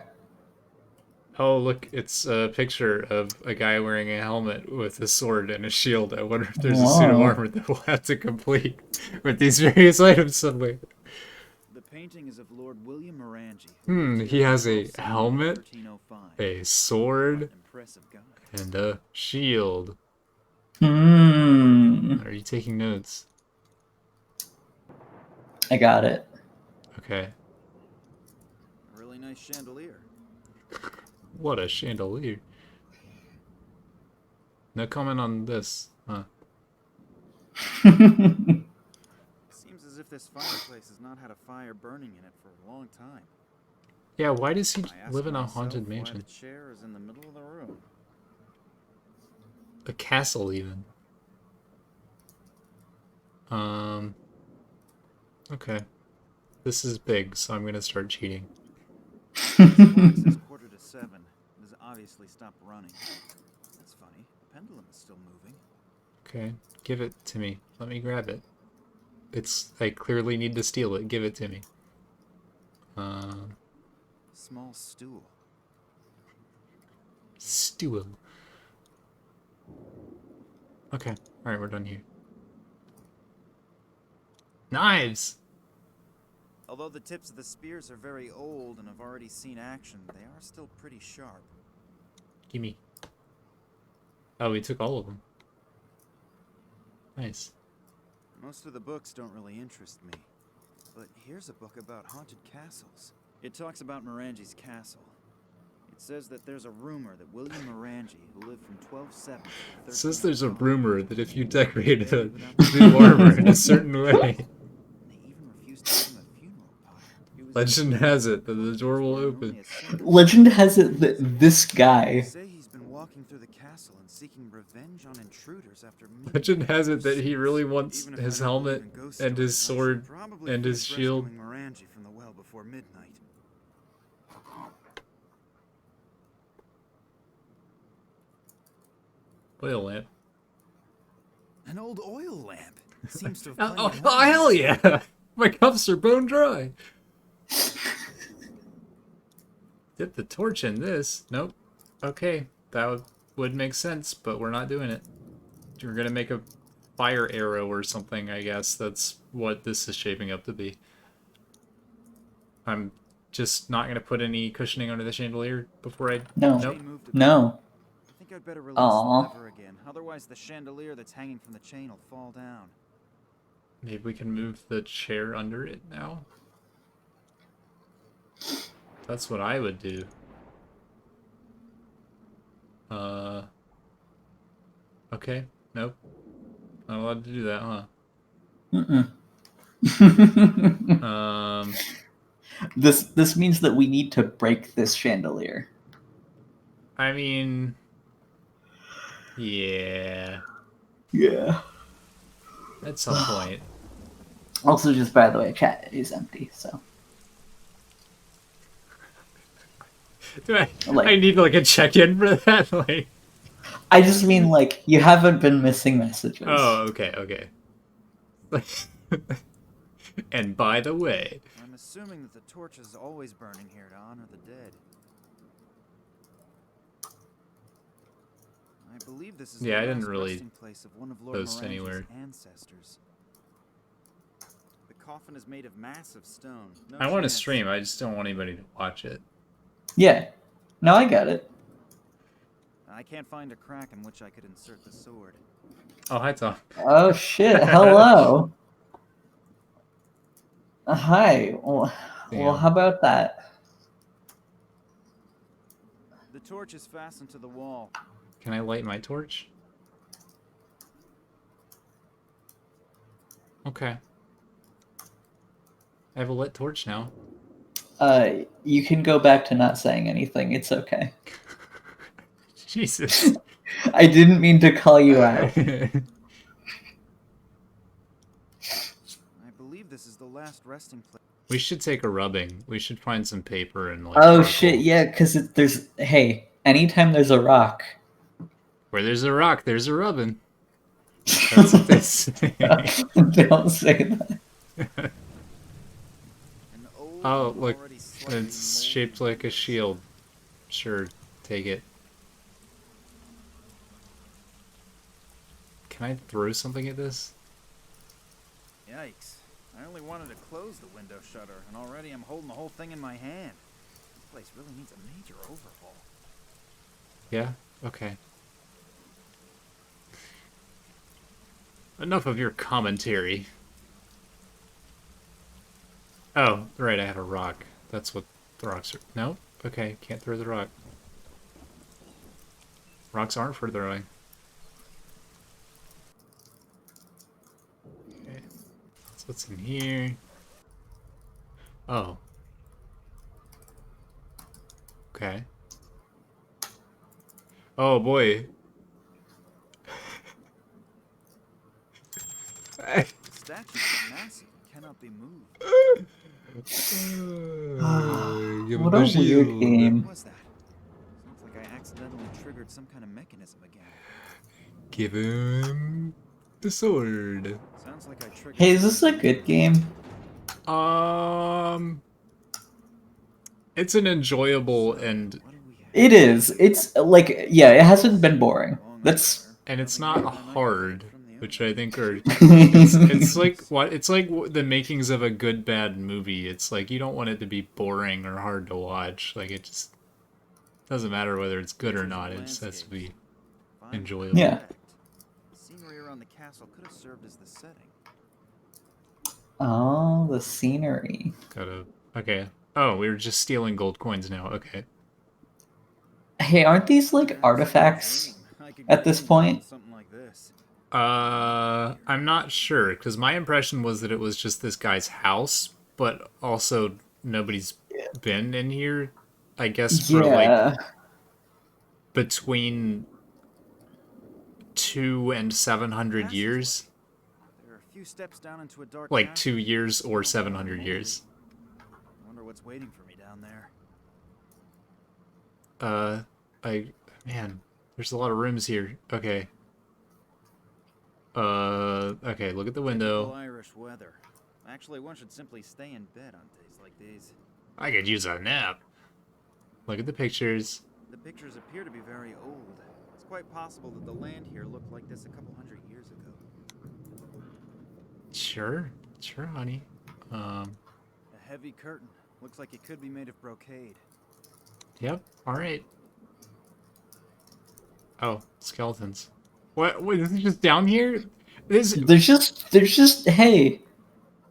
Oh, look, it's a picture of a guy wearing a helmet with a sword and a shield. I wonder if there's a suit of Wow. armor that we'll have to complete with these various items somewhere. The painting is of Lord William Morangi. He has a helmet, 1305. a sword, Impressive guy. and a shield. Hmm. Are you taking notes? I got it. Okay. A really nice chandelier. What a chandelier. No comment on this. Huh. Seems as if this fireplace has not had a fire burning in it for a long time. Yeah, why does he I ask live in a myself haunted why mansion? the chair is in the middle of the room. A castle, even. Okay. This is big, so I'm gonna start cheating. The clock says 7:15. It has obviously stopped running. That's funny. The pendulum is still moving. Okay, give it to me. Let me grab it. I clearly need to steal it. Give it to me. Small stool. Stool. Okay, alright, we're done here. Knives! Although the tips of the spears are very old and have already seen action, they are still pretty sharp. Gimme. Oh, we took all of them. Nice. Most of the books don't really interest me. But here's a book about haunted castles. It talks about Morangi's castle. It says that there's a rumor that William Morangi, who lived from 1270 to It says there's a 1305, rumor that if you decorate a new armor in a certain way, they even refused to give him a funeral pyre. It was legend has it that the door will only open. a single Legend has it that this They guy, say he's been walking through the castle and seeking revenge on intruders after many Legend has it years. that he really wants Even if his I don't believe helmet in ghost and his stories, I should sword probably and his finish shield. rescuing Morangi from the well before midnight. Oil lamp. An old oil lamp. Seems to have Oh, plenty of oh, hell light. yeah! My cuffs are bone dry. Dip the torch in this. Nope. Okay, that would make sense, but we're not doing it. We're gonna make a fire arrow or something, I guess. That's what this is shaping up to be. I'm just not gonna put any cushioning under the chandelier before I... no, Nope. Chain moved a bit. no. I think I'd better release Aw. the lever again. Otherwise, the chandelier that's hanging from the chain will fall down. Maybe we can move the chair under it now? That's what I would do. Okay. Nope. Not allowed to do that, huh? This means that we need to break this chandelier. I mean... Yeah. Yeah. At some point. Also, just by the way, chat is empty, so. Do I Like- need like a check-in for that? Like... I just mean, like, you haven't been missing messages. Oh, okay, okay. And by the way... I'm assuming that the torch is always burning here to honor the dead. I believe this is Yeah, I the didn't last really resting place of one of Lord post Morangi's anywhere. ancestors. The coffin is made of massive stone. No I want to chance. stream, I just don't want anybody to watch it. Yeah. No, I got it. I can't find a crack in which I could insert the sword. Oh, hi, Tom. Oh, shit. Hello. Hi. Well, Damn. how about that? The torch is fastened to the wall. Can I light my torch? Okay. I have a lit torch now. You can go back to not saying anything. It's okay. Jesus. I didn't mean to call you out. I believe this is the last resting place. We should take a rubbing. We should find some paper and like. Oh charcoal. shit, yeah, because there's... Hey, anytime there's a rock... Where there's a rock, there's a rubbing. That's what they say. Don't say that. An old Oh, and look. already slightly It's molded shaped like a shield. Sure, take it. Can I throw something at this? Yikes. I only wanted to close the window shutter, and already I'm holding the whole thing in my hand. This place really needs a major overhaul. Yeah? Okay. Enough of your commentary. Oh, right, I have a rock. That's what the rocks are. No? Okay, can't throw the rock. Rocks aren't for throwing. Okay. So what's in here? Oh. Okay. Oh boy. The statue is massive and cannot be moved. Give him What the a weird shield. game. What was that? Sounds like I accidentally triggered some kind of mechanism again. Give him the sword. Sounds like I triggered. Hey, is this a something good dangerous. game? It's an enjoyable So, and what do we have? It is. It's like, yeah, it hasn't been boring. Long That's. underwear. it's Nothing not more than I might hard, take from the which other. I think are it's like what it's like the makings of a good bad movie. It's like you don't want it to be boring or hard to watch. Like it just doesn't matter whether it's good or Pictures of not. It just has to be landscapes. Fine enjoyable. Yeah. effect. The scenery around the castle could have served as the setting. Oh, the scenery. Gotta okay. Oh, we were just stealing gold coins now. Okay. Hey, aren't these like That's a artifacts dream. I could at get this anywhere point? with something like this. I'm not sure because my impression was that it was just this guy's house, but also nobody's been in here. I guess for like Yeah. between 2 and 700 years, There are a few steps down into a dark like passage. 2 years or Smells like 700 years. Wonder what's waiting for me down there. Man, there's a lot of rooms here. Okay. Okay, look at the Typical window. Irish weather. Actually, one should simply stay in bed on days like these. I could use a nap. Look at the pictures. The pictures appear to be very old. It's quite possible that the land here looked like this a couple hundred years ago. Sure, honey. A heavy curtain. Looks like it could be made of brocade. Yep. All right. Oh, skeletons. What? Wait, this is just down here? This. There's just, hey,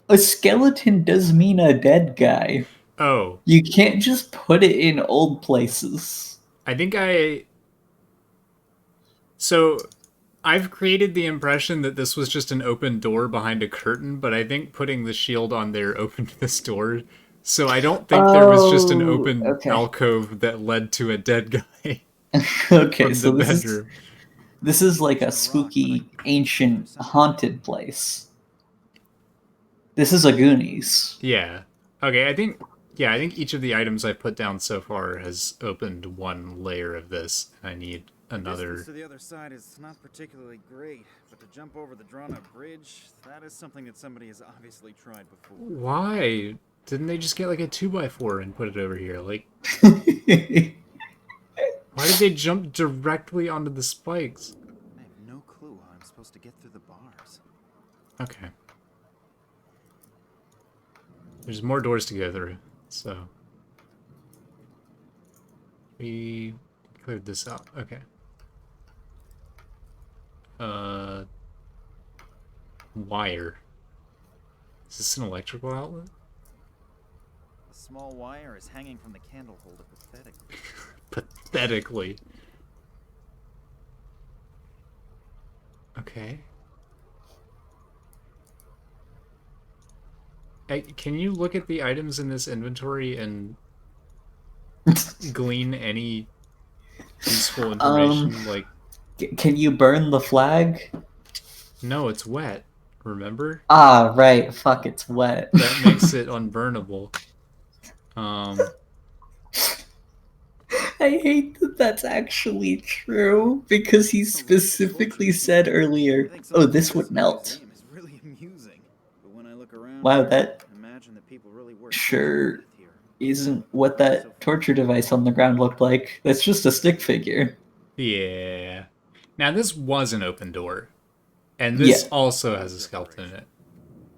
a skeleton does mean a dead guy. Oh, You can't just put it in old places. I think I. So, I've created the impression that this was just an open door behind a curtain, but I think putting the shield on there opened this door. So I don't think there was just an Oh, open okay. alcove that led to a dead guy Okay, from so the bedroom. this is like a spooky, ancient, haunted place. This is a Goonies. Yeah. Okay, I think each of the items I've put down so far has opened one layer of this. I need another. Distance to the other side is not particularly great, but to jump over the drawn-up bridge, that is something that somebody has obviously tried before. Why? Didn't they just get like a 2x4 and put it over here? Like, why did they jump directly onto the spikes? I have no clue how I'm supposed to get through the bars. Okay. There's more doors to go through, so we cleared this out. Okay. Wire. Is this an electrical outlet? The small wire is hanging from the candle holder pathetically. Pathetically. Okay. Hey, can you look at the items in this inventory and glean any useful information? Like, Can you burn the flag? no, it's wet. Remember? Ah, right. Fuck, it's wet. That makes it unburnable. I hate that that's actually true because he specifically said earlier, "Oh, this would melt." It's really amusing, but when I look around, Wow, here, that I imagine that people really were sure tortured here. isn't what that torture device on the ground looked like. That's just a stick figure. Yeah. Now this was an open door, and this Yeah. also has a skeleton in it.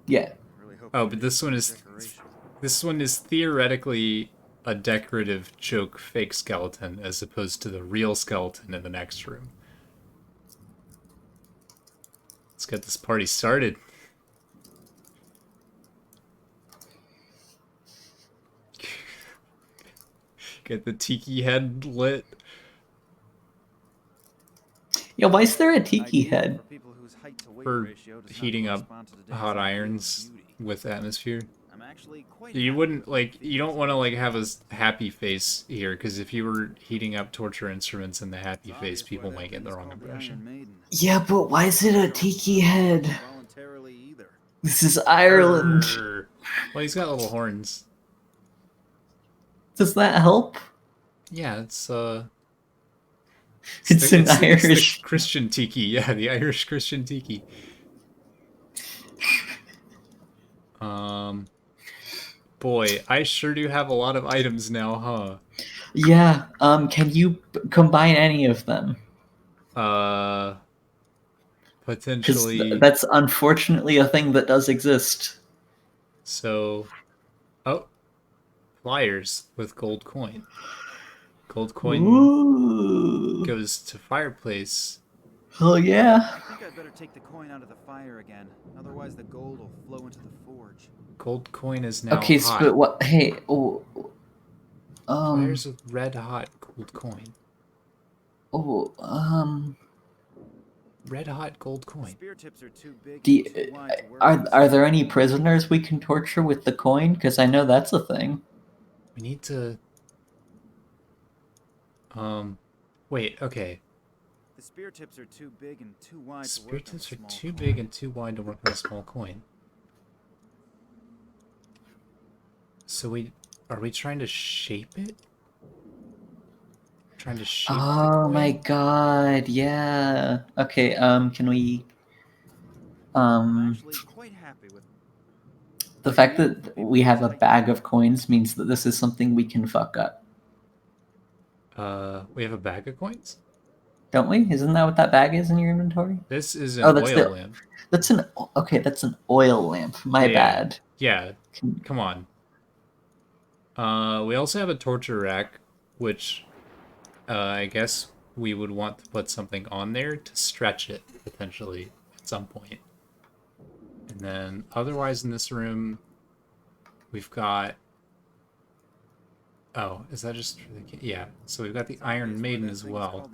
Yeah. Really hope Oh, they but didn't this one put is decoration. this one is theoretically a decorative joke fake skeleton as opposed to the real skeleton in the next room. Let's get this party started. Get the tiki head lit. Yeah, why is there a tiki Ideal head? for people whose height to weight For ratio does not heating up correspond to today's hot ideal of irons beauty. with atmosphere. I'm actually quite You happy wouldn't with my like. You don't want to fingers. like have a happy face here, because if you were heating up torture instruments in the happy It's face, obvious why people that might get thing the is wrong called the impression. Iron Maiden. Yeah, but why is it a tiki head? Voluntarily either. This is Ireland. Arr. Well, he's got little horns. Does that help? Yeah, it's It's an it's the Irish. Christian tiki. Yeah, the Irish Christian tiki. Boy, I sure do have a lot of items now, huh? Yeah. Can you combine any of them? Uh, Because Potentially. that's unfortunately a thing that does exist. So, oh, flyers with gold coin. Gold coin Ooh. goes to fireplace. Oh yeah. I think I'd better take the coin out of the fire again. Otherwise, the gold will flow into the forge. Gold coin is now Okay, hot. but what? Hey. Oh. Flyers with red hot gold coin. Oh. Red hot gold The coin. spear tips are too big Do and you, too wide to work are there any prisoners we can torture with the coin? Because I know that's a thing. We need to. Wait. Okay. The spear tips are too big and too wide to Spear work on a tips are small too coin. big and too wide to work on a small coin. So are we trying to shape it? Trying to shape the Oh coin? my god, yeah. Okay, can we I'm actually quite happy with. the fact that we have a bag of coins means that this is something we can fuck up. We have a bag of coins? Don't we? Isn't that what that bag is in your inventory? This is Oh, an oil lamp. that's an okay, that's an oil lamp. My bad. Yeah. Come on. We also have a torture rack, which I guess we would want to put something on there to stretch it, potentially, at some point. And then, otherwise in this room, we've got... Oh, is that just for the... Yeah, so we've got the Iron Maiden as well.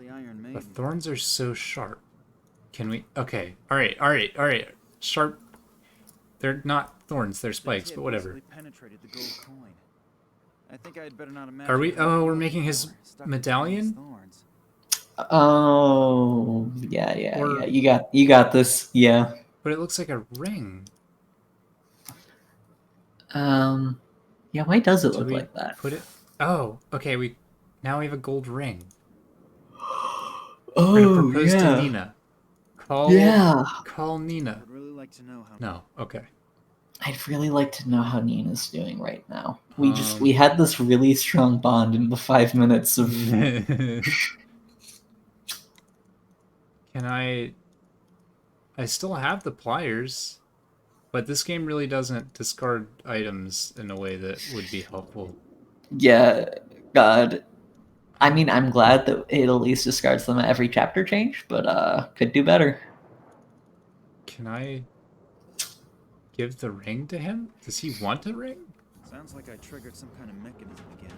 The thorns are so sharp. Can we... Okay, alright. Sharp... They're not thorns, they're spikes, but whatever. Penetrated the gold coin. I think I'd better not imagine. Are we... Oh, we're making his medallion? Oh, yeah. You got this. Yeah. But it looks like a ring. Yeah, why does it Do look we like that? put it... Oh, okay, now we have a gold ring. Oh, We're gonna propose to yeah. Nina. Call Nina. I'd really like to know how. No, okay. I'd really like to know how Nina's doing right now. We had this really strong bond in the 5 minutes of Can I still have the pliers, but this game really doesn't discard items in a way that would be helpful. Yeah, God. I mean, I'm glad that it at least discards them at every chapter change, but could do better. Can I give the ring to him? Does he want a ring? Sounds like I triggered some kind of mechanism again.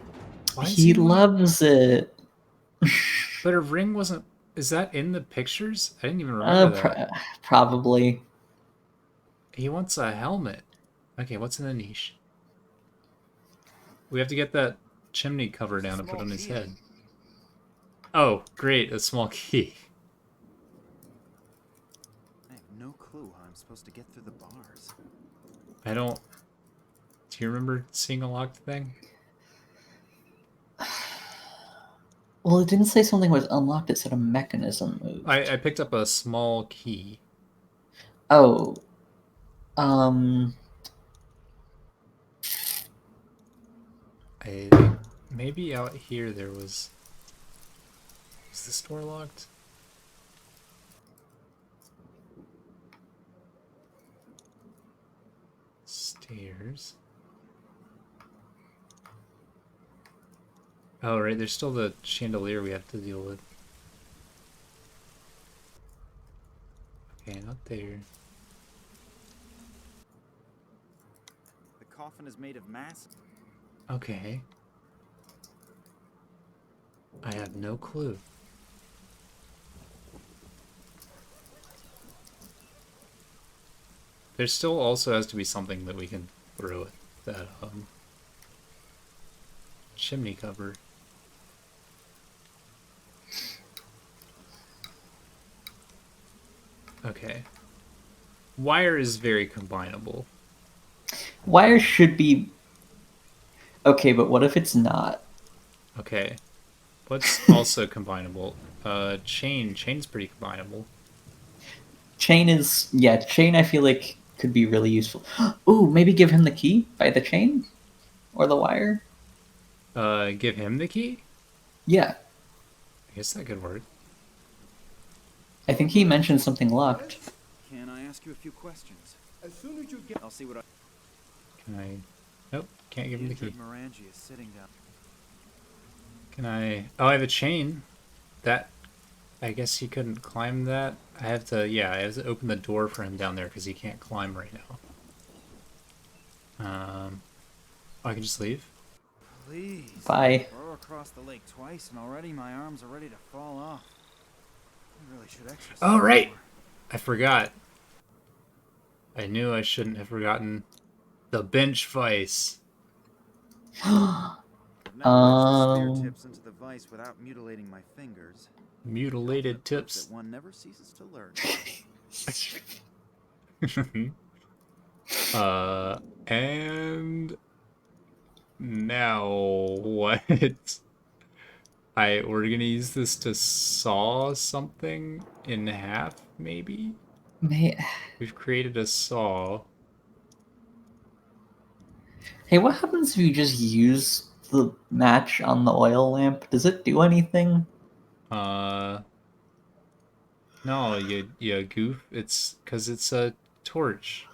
Why does He want... loves it. But a ring wasn't... Is that in the pictures? I didn't even remember that. Probably. He wants a helmet. Okay, what's in the niche? We have to get that chimney cover down and put on his head. Oh, great, a small key. I have no clue how I'm supposed to get through the bars. I don't... Do you remember seeing a locked thing? Well, it didn't say something was unlocked, it said a mechanism moved. I picked up a small key. Oh. I think maybe out here there was... Was this door locked? Stairs. Oh, right, there's still the chandelier we have to deal with. Okay, not there. The coffin is made of massive. Okay. I have no clue. There still also has to be something that we can throw it. that chimney cover. Okay. Wire is very combinable. Wire should be okay, but what if it's not? Okay. What's also combinable? Chain's pretty combinable. Chain is, yeah, chain I feel like could be really useful. Ooh, maybe give him the key by the chain or the wire. Give him the key? Yeah, I guess that could work. I think he mentioned something locked. Can I ask you a few questions? As soon as you get... I'll see what I... Can I? Nope, can't give him the key. Injured Morangi is sitting down. Can I? Oh, I have a chain. That, I guess he couldn't climb that. I have to, yeah, I have to open the door for him down there because he can't climb right now. Oh, I can just leave? Please. Bye. Row across the lake twice, and already my arms are ready to fall off. I really should exercise. Oh, right! more. I forgot. I knew I shouldn't have forgotten the bench vice. I've never wedged the spear Um, tips into the vise without mutilating my fingers. Mutilated Ultimate proof tips. that one never ceases to learn. And now what? We're gonna use this to saw something in half, maybe? May We've created a saw. Hey, what happens if you just use the match on the oil lamp? Does it do anything? No, you goof. It's because it's a torch.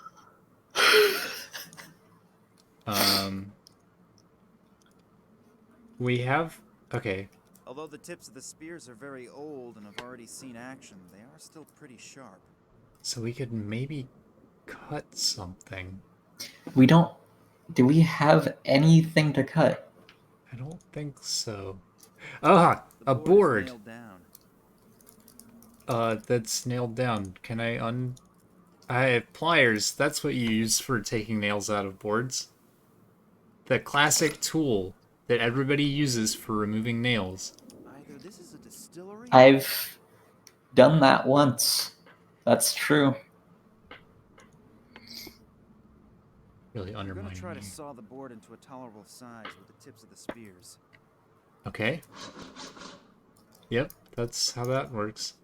Um, we have, okay. Although the tips of the spears are very old and have already seen action, they are still pretty sharp. So we could maybe cut something. We don't. Do we have anything to cut? I don't think so. Ah, The a board is board. nailed down. That's nailed down. Can I have pliers. That's what you use for taking nails out of boards. The classic tool that everybody uses for removing nails. Either this is a distillery. I've done that once. That's true. Really I'm gonna undermining try me. to saw the board into a tolerable size with the tips of the spears. Okay. Yep, that's how that works.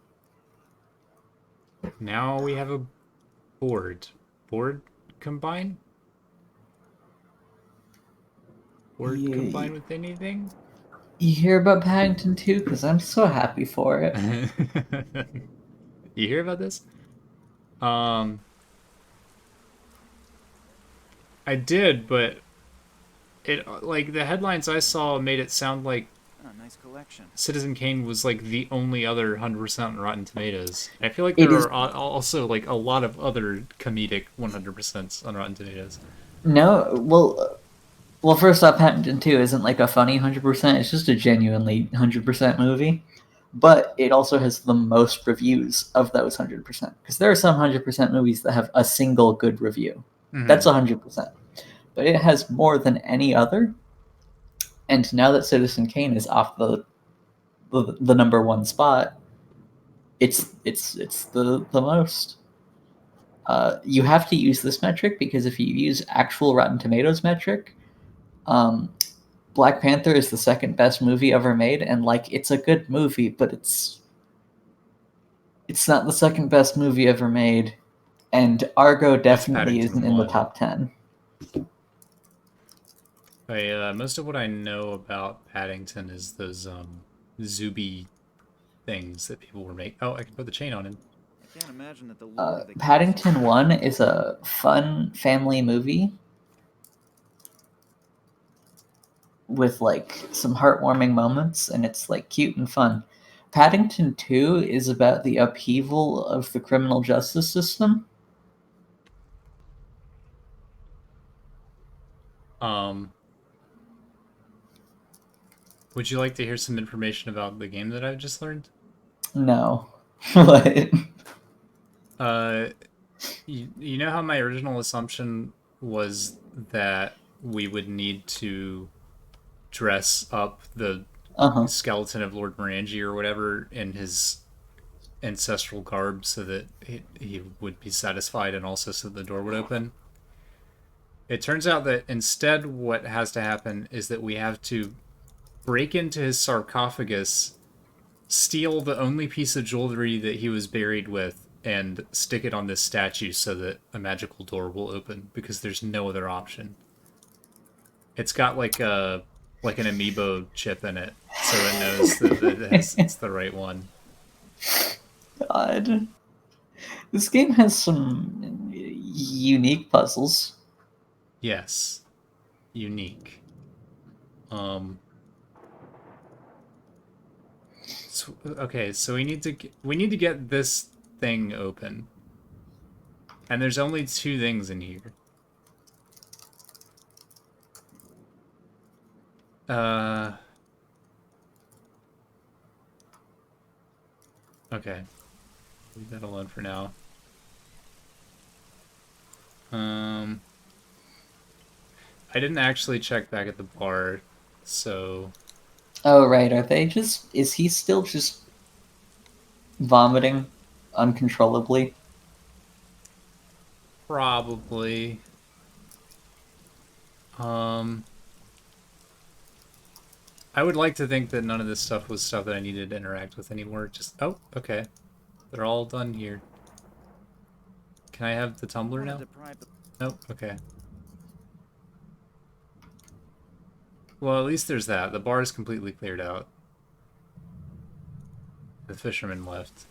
Now we have a board. Board combine? Board Yeah. combine with anything? You hear about Paddington 2? Because I'm so happy for it. You hear about this? I did, but it like the headlines I saw made it sound like Ah, nice collection. Citizen Kane was like the only other 100% on Rotten Tomatoes. I feel like It there is- are also like a lot of other comedic 100% on Rotten Tomatoes. No, well, first off, Paddington 2 isn't like a funny 100%. It's just a genuinely 100% movie. But it also has the most reviews of those 100%. Because there are some 100% movies that have a single good review. Mhm. That's 100%. But it has more than any other. And now that Citizen Kane is off the number one spot, it's the most. You have to use this metric because if you use actual Rotten Tomatoes metric, Black Panther is the second best movie ever made, and like it's a good movie, but it's not the second best movie ever made. And Argo definitely Paddington isn't in the 1. top 10. Most of what I know about Paddington is those Zuby things that people were making. Oh, I can put the chain on him. I can't imagine that the Lord of the Paddington 1 is a fun family movie with like some heartwarming moments, and it's like cute and fun. Paddington 2 is about the upheaval of the criminal justice system. Would you like to hear some information about the game that I've just learned? No. What? You know how my original assumption was that we would need to dress up the Uh-huh. skeleton of Lord Morangi or whatever in his ancestral garb so that he would be satisfied and also so the door would open. It turns out that instead what has to happen is that we have to break into his sarcophagus, steal the only piece of jewelry that he was buried with, and stick it on this statue so that a magical door will open, because there's no other option. It's got like an amiibo chip in it, so it knows that it's the right one. God. This game has some unique puzzles. Yes. Unique. Okay, so we need to get this thing open. And there's only 2 things in here. Okay. Leave that alone for now. I didn't actually check back at the bar, so Oh, right. Are they just. Is he still just vomiting uncontrollably? probably. I would like to think that none of this stuff was stuff that I needed to interact with anymore. Just okay. They're all done here. Can I have the tumbler now? Nope, okay. Well, at least there's that. The bar is completely cleared out. The fisherman left.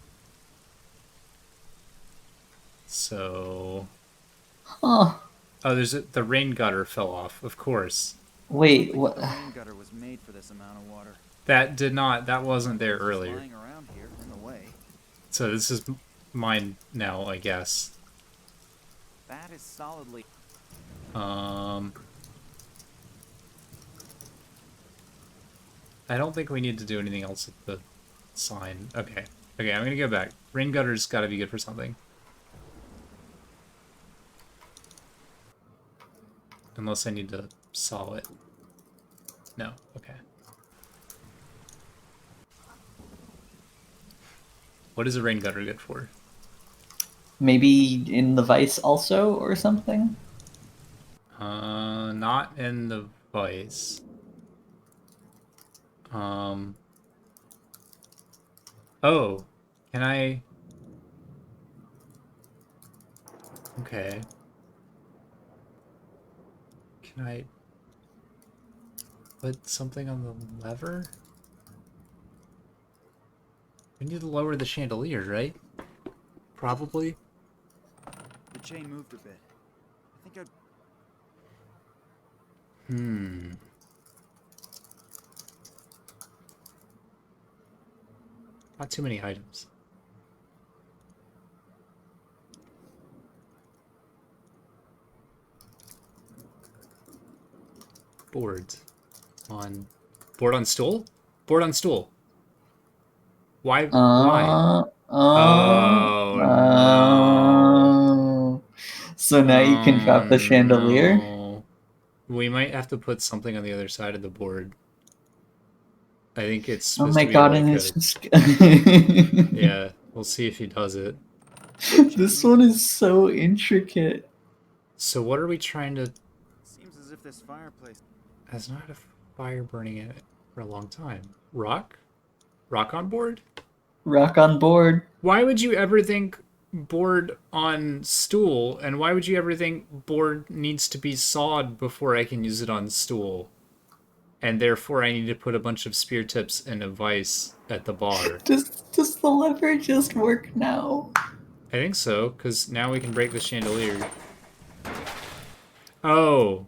So... Huh. Oh, the rain gutter fell off, of course. Wait, what? The rain gutter was made for this amount of water. That wasn't there earlier. Lying around here in the way. So this is mine now, I guess. That is solidly. I don't think we need to do anything else with the sign. Okay. Okay, I'm gonna go back. Rain gutter's gotta be good for something. Unless I need to saw it. No, okay. What is a rain gutter good for? Maybe in the vice also or something? Not in the vice. Oh, can I? Okay. Can I put something on the lever? We need to lower the chandelier, right? Probably. The chain moved a bit. I think I'd. Not too many items. Boards. Board on stool? Board on stool. Why? Why? Oh, no. So now you can drop the chandelier? No. We might have to put something on the other side of the board. I think it's Oh supposed my to be god, like and a... it's just... Yeah, we'll see if he does it. This one is so intricate. So what are we trying to... Seems as if this fireplace has not had a fire burning in it for a long time. Rock? Rock on board? Rock on board. Why would you ever think board on stool, and why would you ever think board needs to be sawed before I can use it on stool? And therefore I need to put a bunch of spear tips and a vice at the bar. Does the lever just work now? I think so, because now we can break the chandelier. Oh!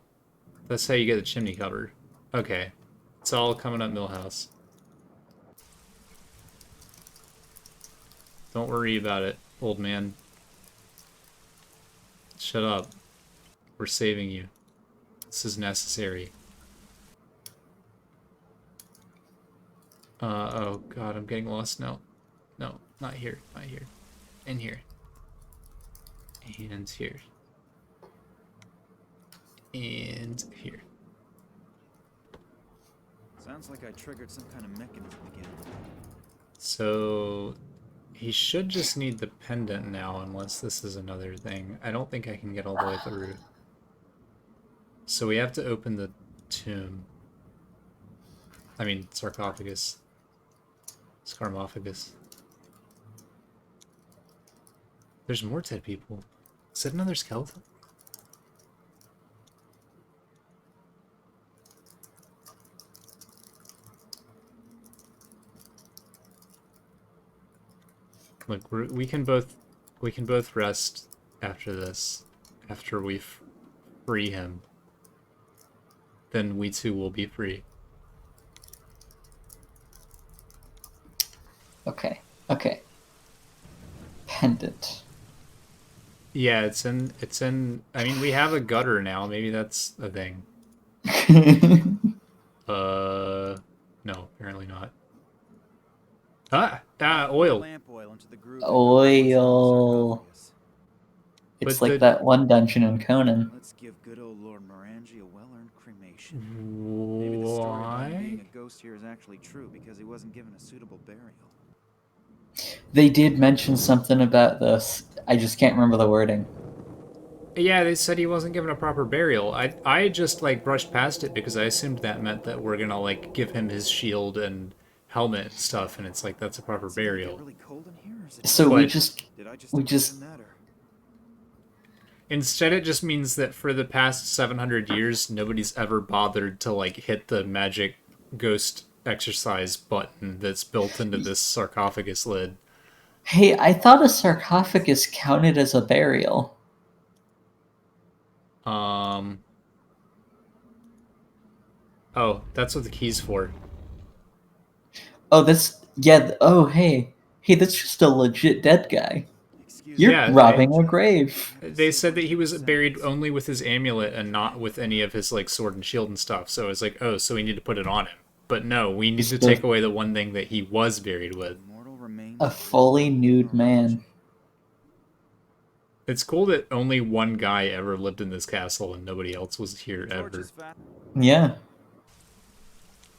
That's how you get the chimney covered. Okay. It's all coming up Millhouse. Don't worry about it, old man. Shut up. We're saving you. This is necessary. Oh god, I'm getting lost now. No, not here, not here. In here. And here. And here. Sounds like I triggered some kind of mechanism again. So he should just need the pendant now, unless this is another thing. I don't think I can get all the way through. So we have to open the tomb. I mean, sarcophagus. Scarmophagus. There's more dead people. Is that another skeleton? Look, we can both rest after this. After we free him, then we too will be free. Okay. Okay. Pendant. Yeah, it's in. I mean, we have a gutter now. Maybe that's a thing. No, apparently not. Oil. Lamp oil into the groove that goes inside the Oil. sarcophagus. It's But like that one dungeon in Conan. Let's give good old Lord Morangi a well-earned cremation. Maybe the story about him being Why? a ghost here is actually true because he wasn't given a suitable burial. They did mention something about this. I just can't remember the wording. Yeah, they said he wasn't given a proper burial. I just like brushed past it because I assumed that meant that we're gonna like give him his shield and helmet and stuff, and it's like that's a proper Is it gonna get burial. really cold in here, or is it So But- Did I just we imagine just- that, or? Instead, it just means that for the past 700 years, nobody's ever bothered to like hit the magic ghost exercise button that's built into this sarcophagus lid. Hey, I thought a sarcophagus counted as a burial. Oh, that's what the key's for. Oh, oh, hey. Hey, that's just a legit dead guy. Excuse You're me. Yeah, robbing a grave. They said that he was buried only with his amulet and not with any of his like sword and shield and stuff. So it's like, oh, so we need to put it on him. But no, we need to Still- take away the one thing that he was buried with. Immortal remains A of fully Lord nude Morangi. man. It's cool that only one guy ever lived in this castle and nobody else was here The torch ever. is fat. Yeah.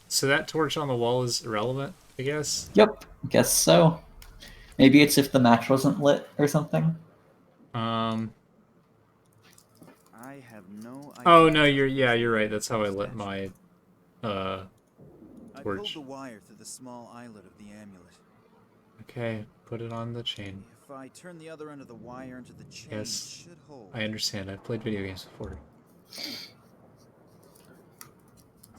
So that torch on the wall is irrelevant, I guess. Yep. Guess so. Maybe it's if the match wasn't lit or something. I have no idea. Oh no, you're right. That's how I lit my I pulled torch. the wire through the small eyelet of the amulet. Okay, put it on the chain. If I turn the other end of the wire into the chain, Yes, it should hold. I understand. I've played video games before.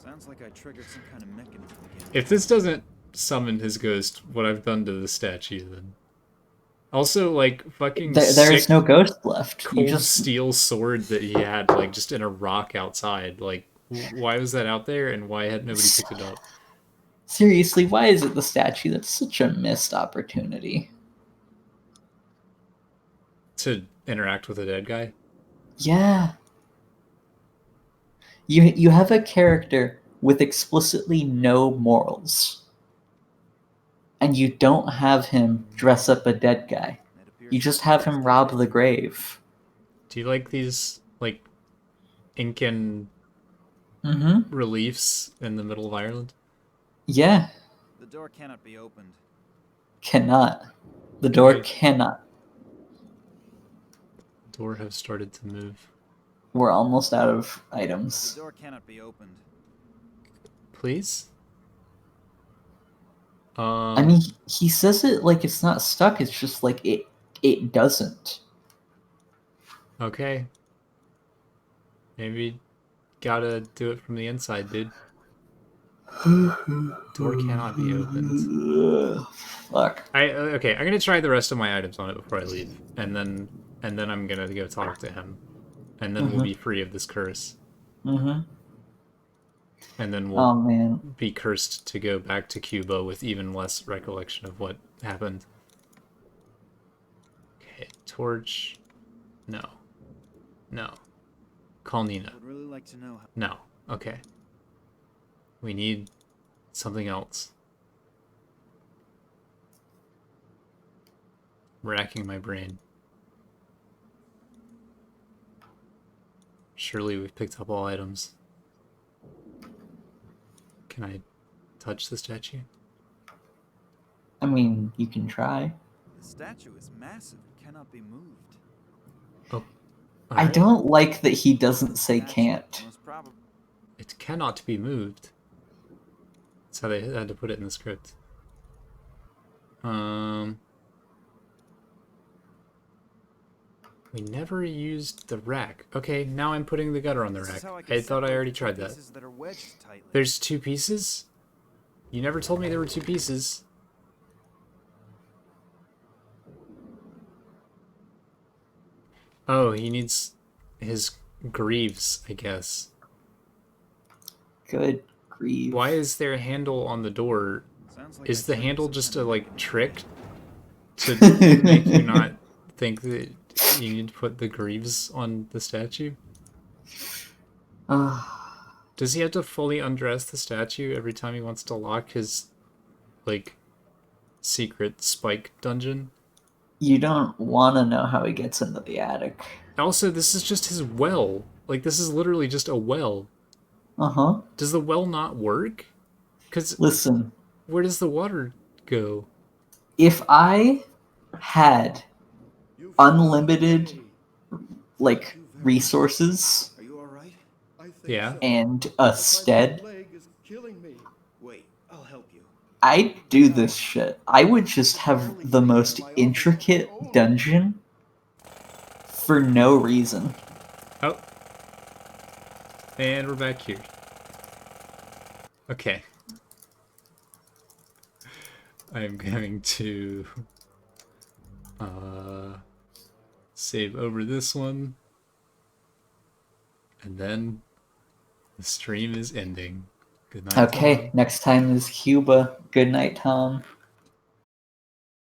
Sounds like I triggered some kind of mechanism again. If this doesn't summon his ghost, what I've done to the statue, then. Also, like, fucking There's sick, no ghost left. You cold just steel sword that he had, like, just in a rock outside. Like, why was that out there, and why had nobody picked it up? seriously, why is it the statue? That's such a missed opportunity. To interact with a dead guy? Yeah. You have a character with explicitly no morals. And you don't have him dress up a dead guy. It appears You just have him rob the grave. Do you like these, like, Incan Mm-hmm. reliefs in the middle of Ireland? Yeah. The door cannot be opened. Cannot. The door Okay. cannot. Door have started to move. We're almost out of The items. door cannot be opened. Please? I mean, he says it like it's not stuck. It's just like it doesn't. Okay. Maybe gotta do it from the inside, dude. Door cannot be opened. Fuck. Okay, I'm gonna try the rest of my items on it before I leave, and then I'm gonna go talk to him, and then we'll be free of this curse, Mm-hmm. and then Oh we'll man. be cursed to go back to Cuba with even less recollection of what happened. Okay, torch. No. No. Call Nina. I would really like to know how. No. Okay. We need something else. I'm racking my brain. Surely we've picked up all items. Can I touch the statue? I mean, you can try. The statue is massive and cannot be moved. Oh, I alright. don't like that he doesn't say Statue can't. most probably It cannot be moved. That's how they had to put it in the script. We never used the rack. Okay, now I'm putting the gutter on the This is rack. how I can I thought I separate already the two tried that. pieces that are wedged tightly. There's 2 pieces? You never told me there were 2 pieces. Oh, he needs his greaves, I guess. Good grief. Why is there a handle on the door? Sounds like Is I the turned handle some just kind a, of like, knife. trick to make you not think that you need to put the greaves on the statue? Does he have to fully undress the statue every time he wants to lock his, like, secret spike dungeon? You don't want to know how he gets into the attic. Also, this is just his well. Like, this is literally just a well. Uh-huh. Does the well not work? Because Listen, where does the water go? if I had You unlimited, found me. like, You very resources Are you alright? I think Yeah. so. and a But my stead, leg is killing me. Wait, I'll help you. I'd do this shit. I would just have the most intricate dungeon for no reason. Oh. And we're back here. Okay. I'm going to save over this one. And then the stream is ending. Good night. Okay, Tom. next time is Cuba. Good night, Tom.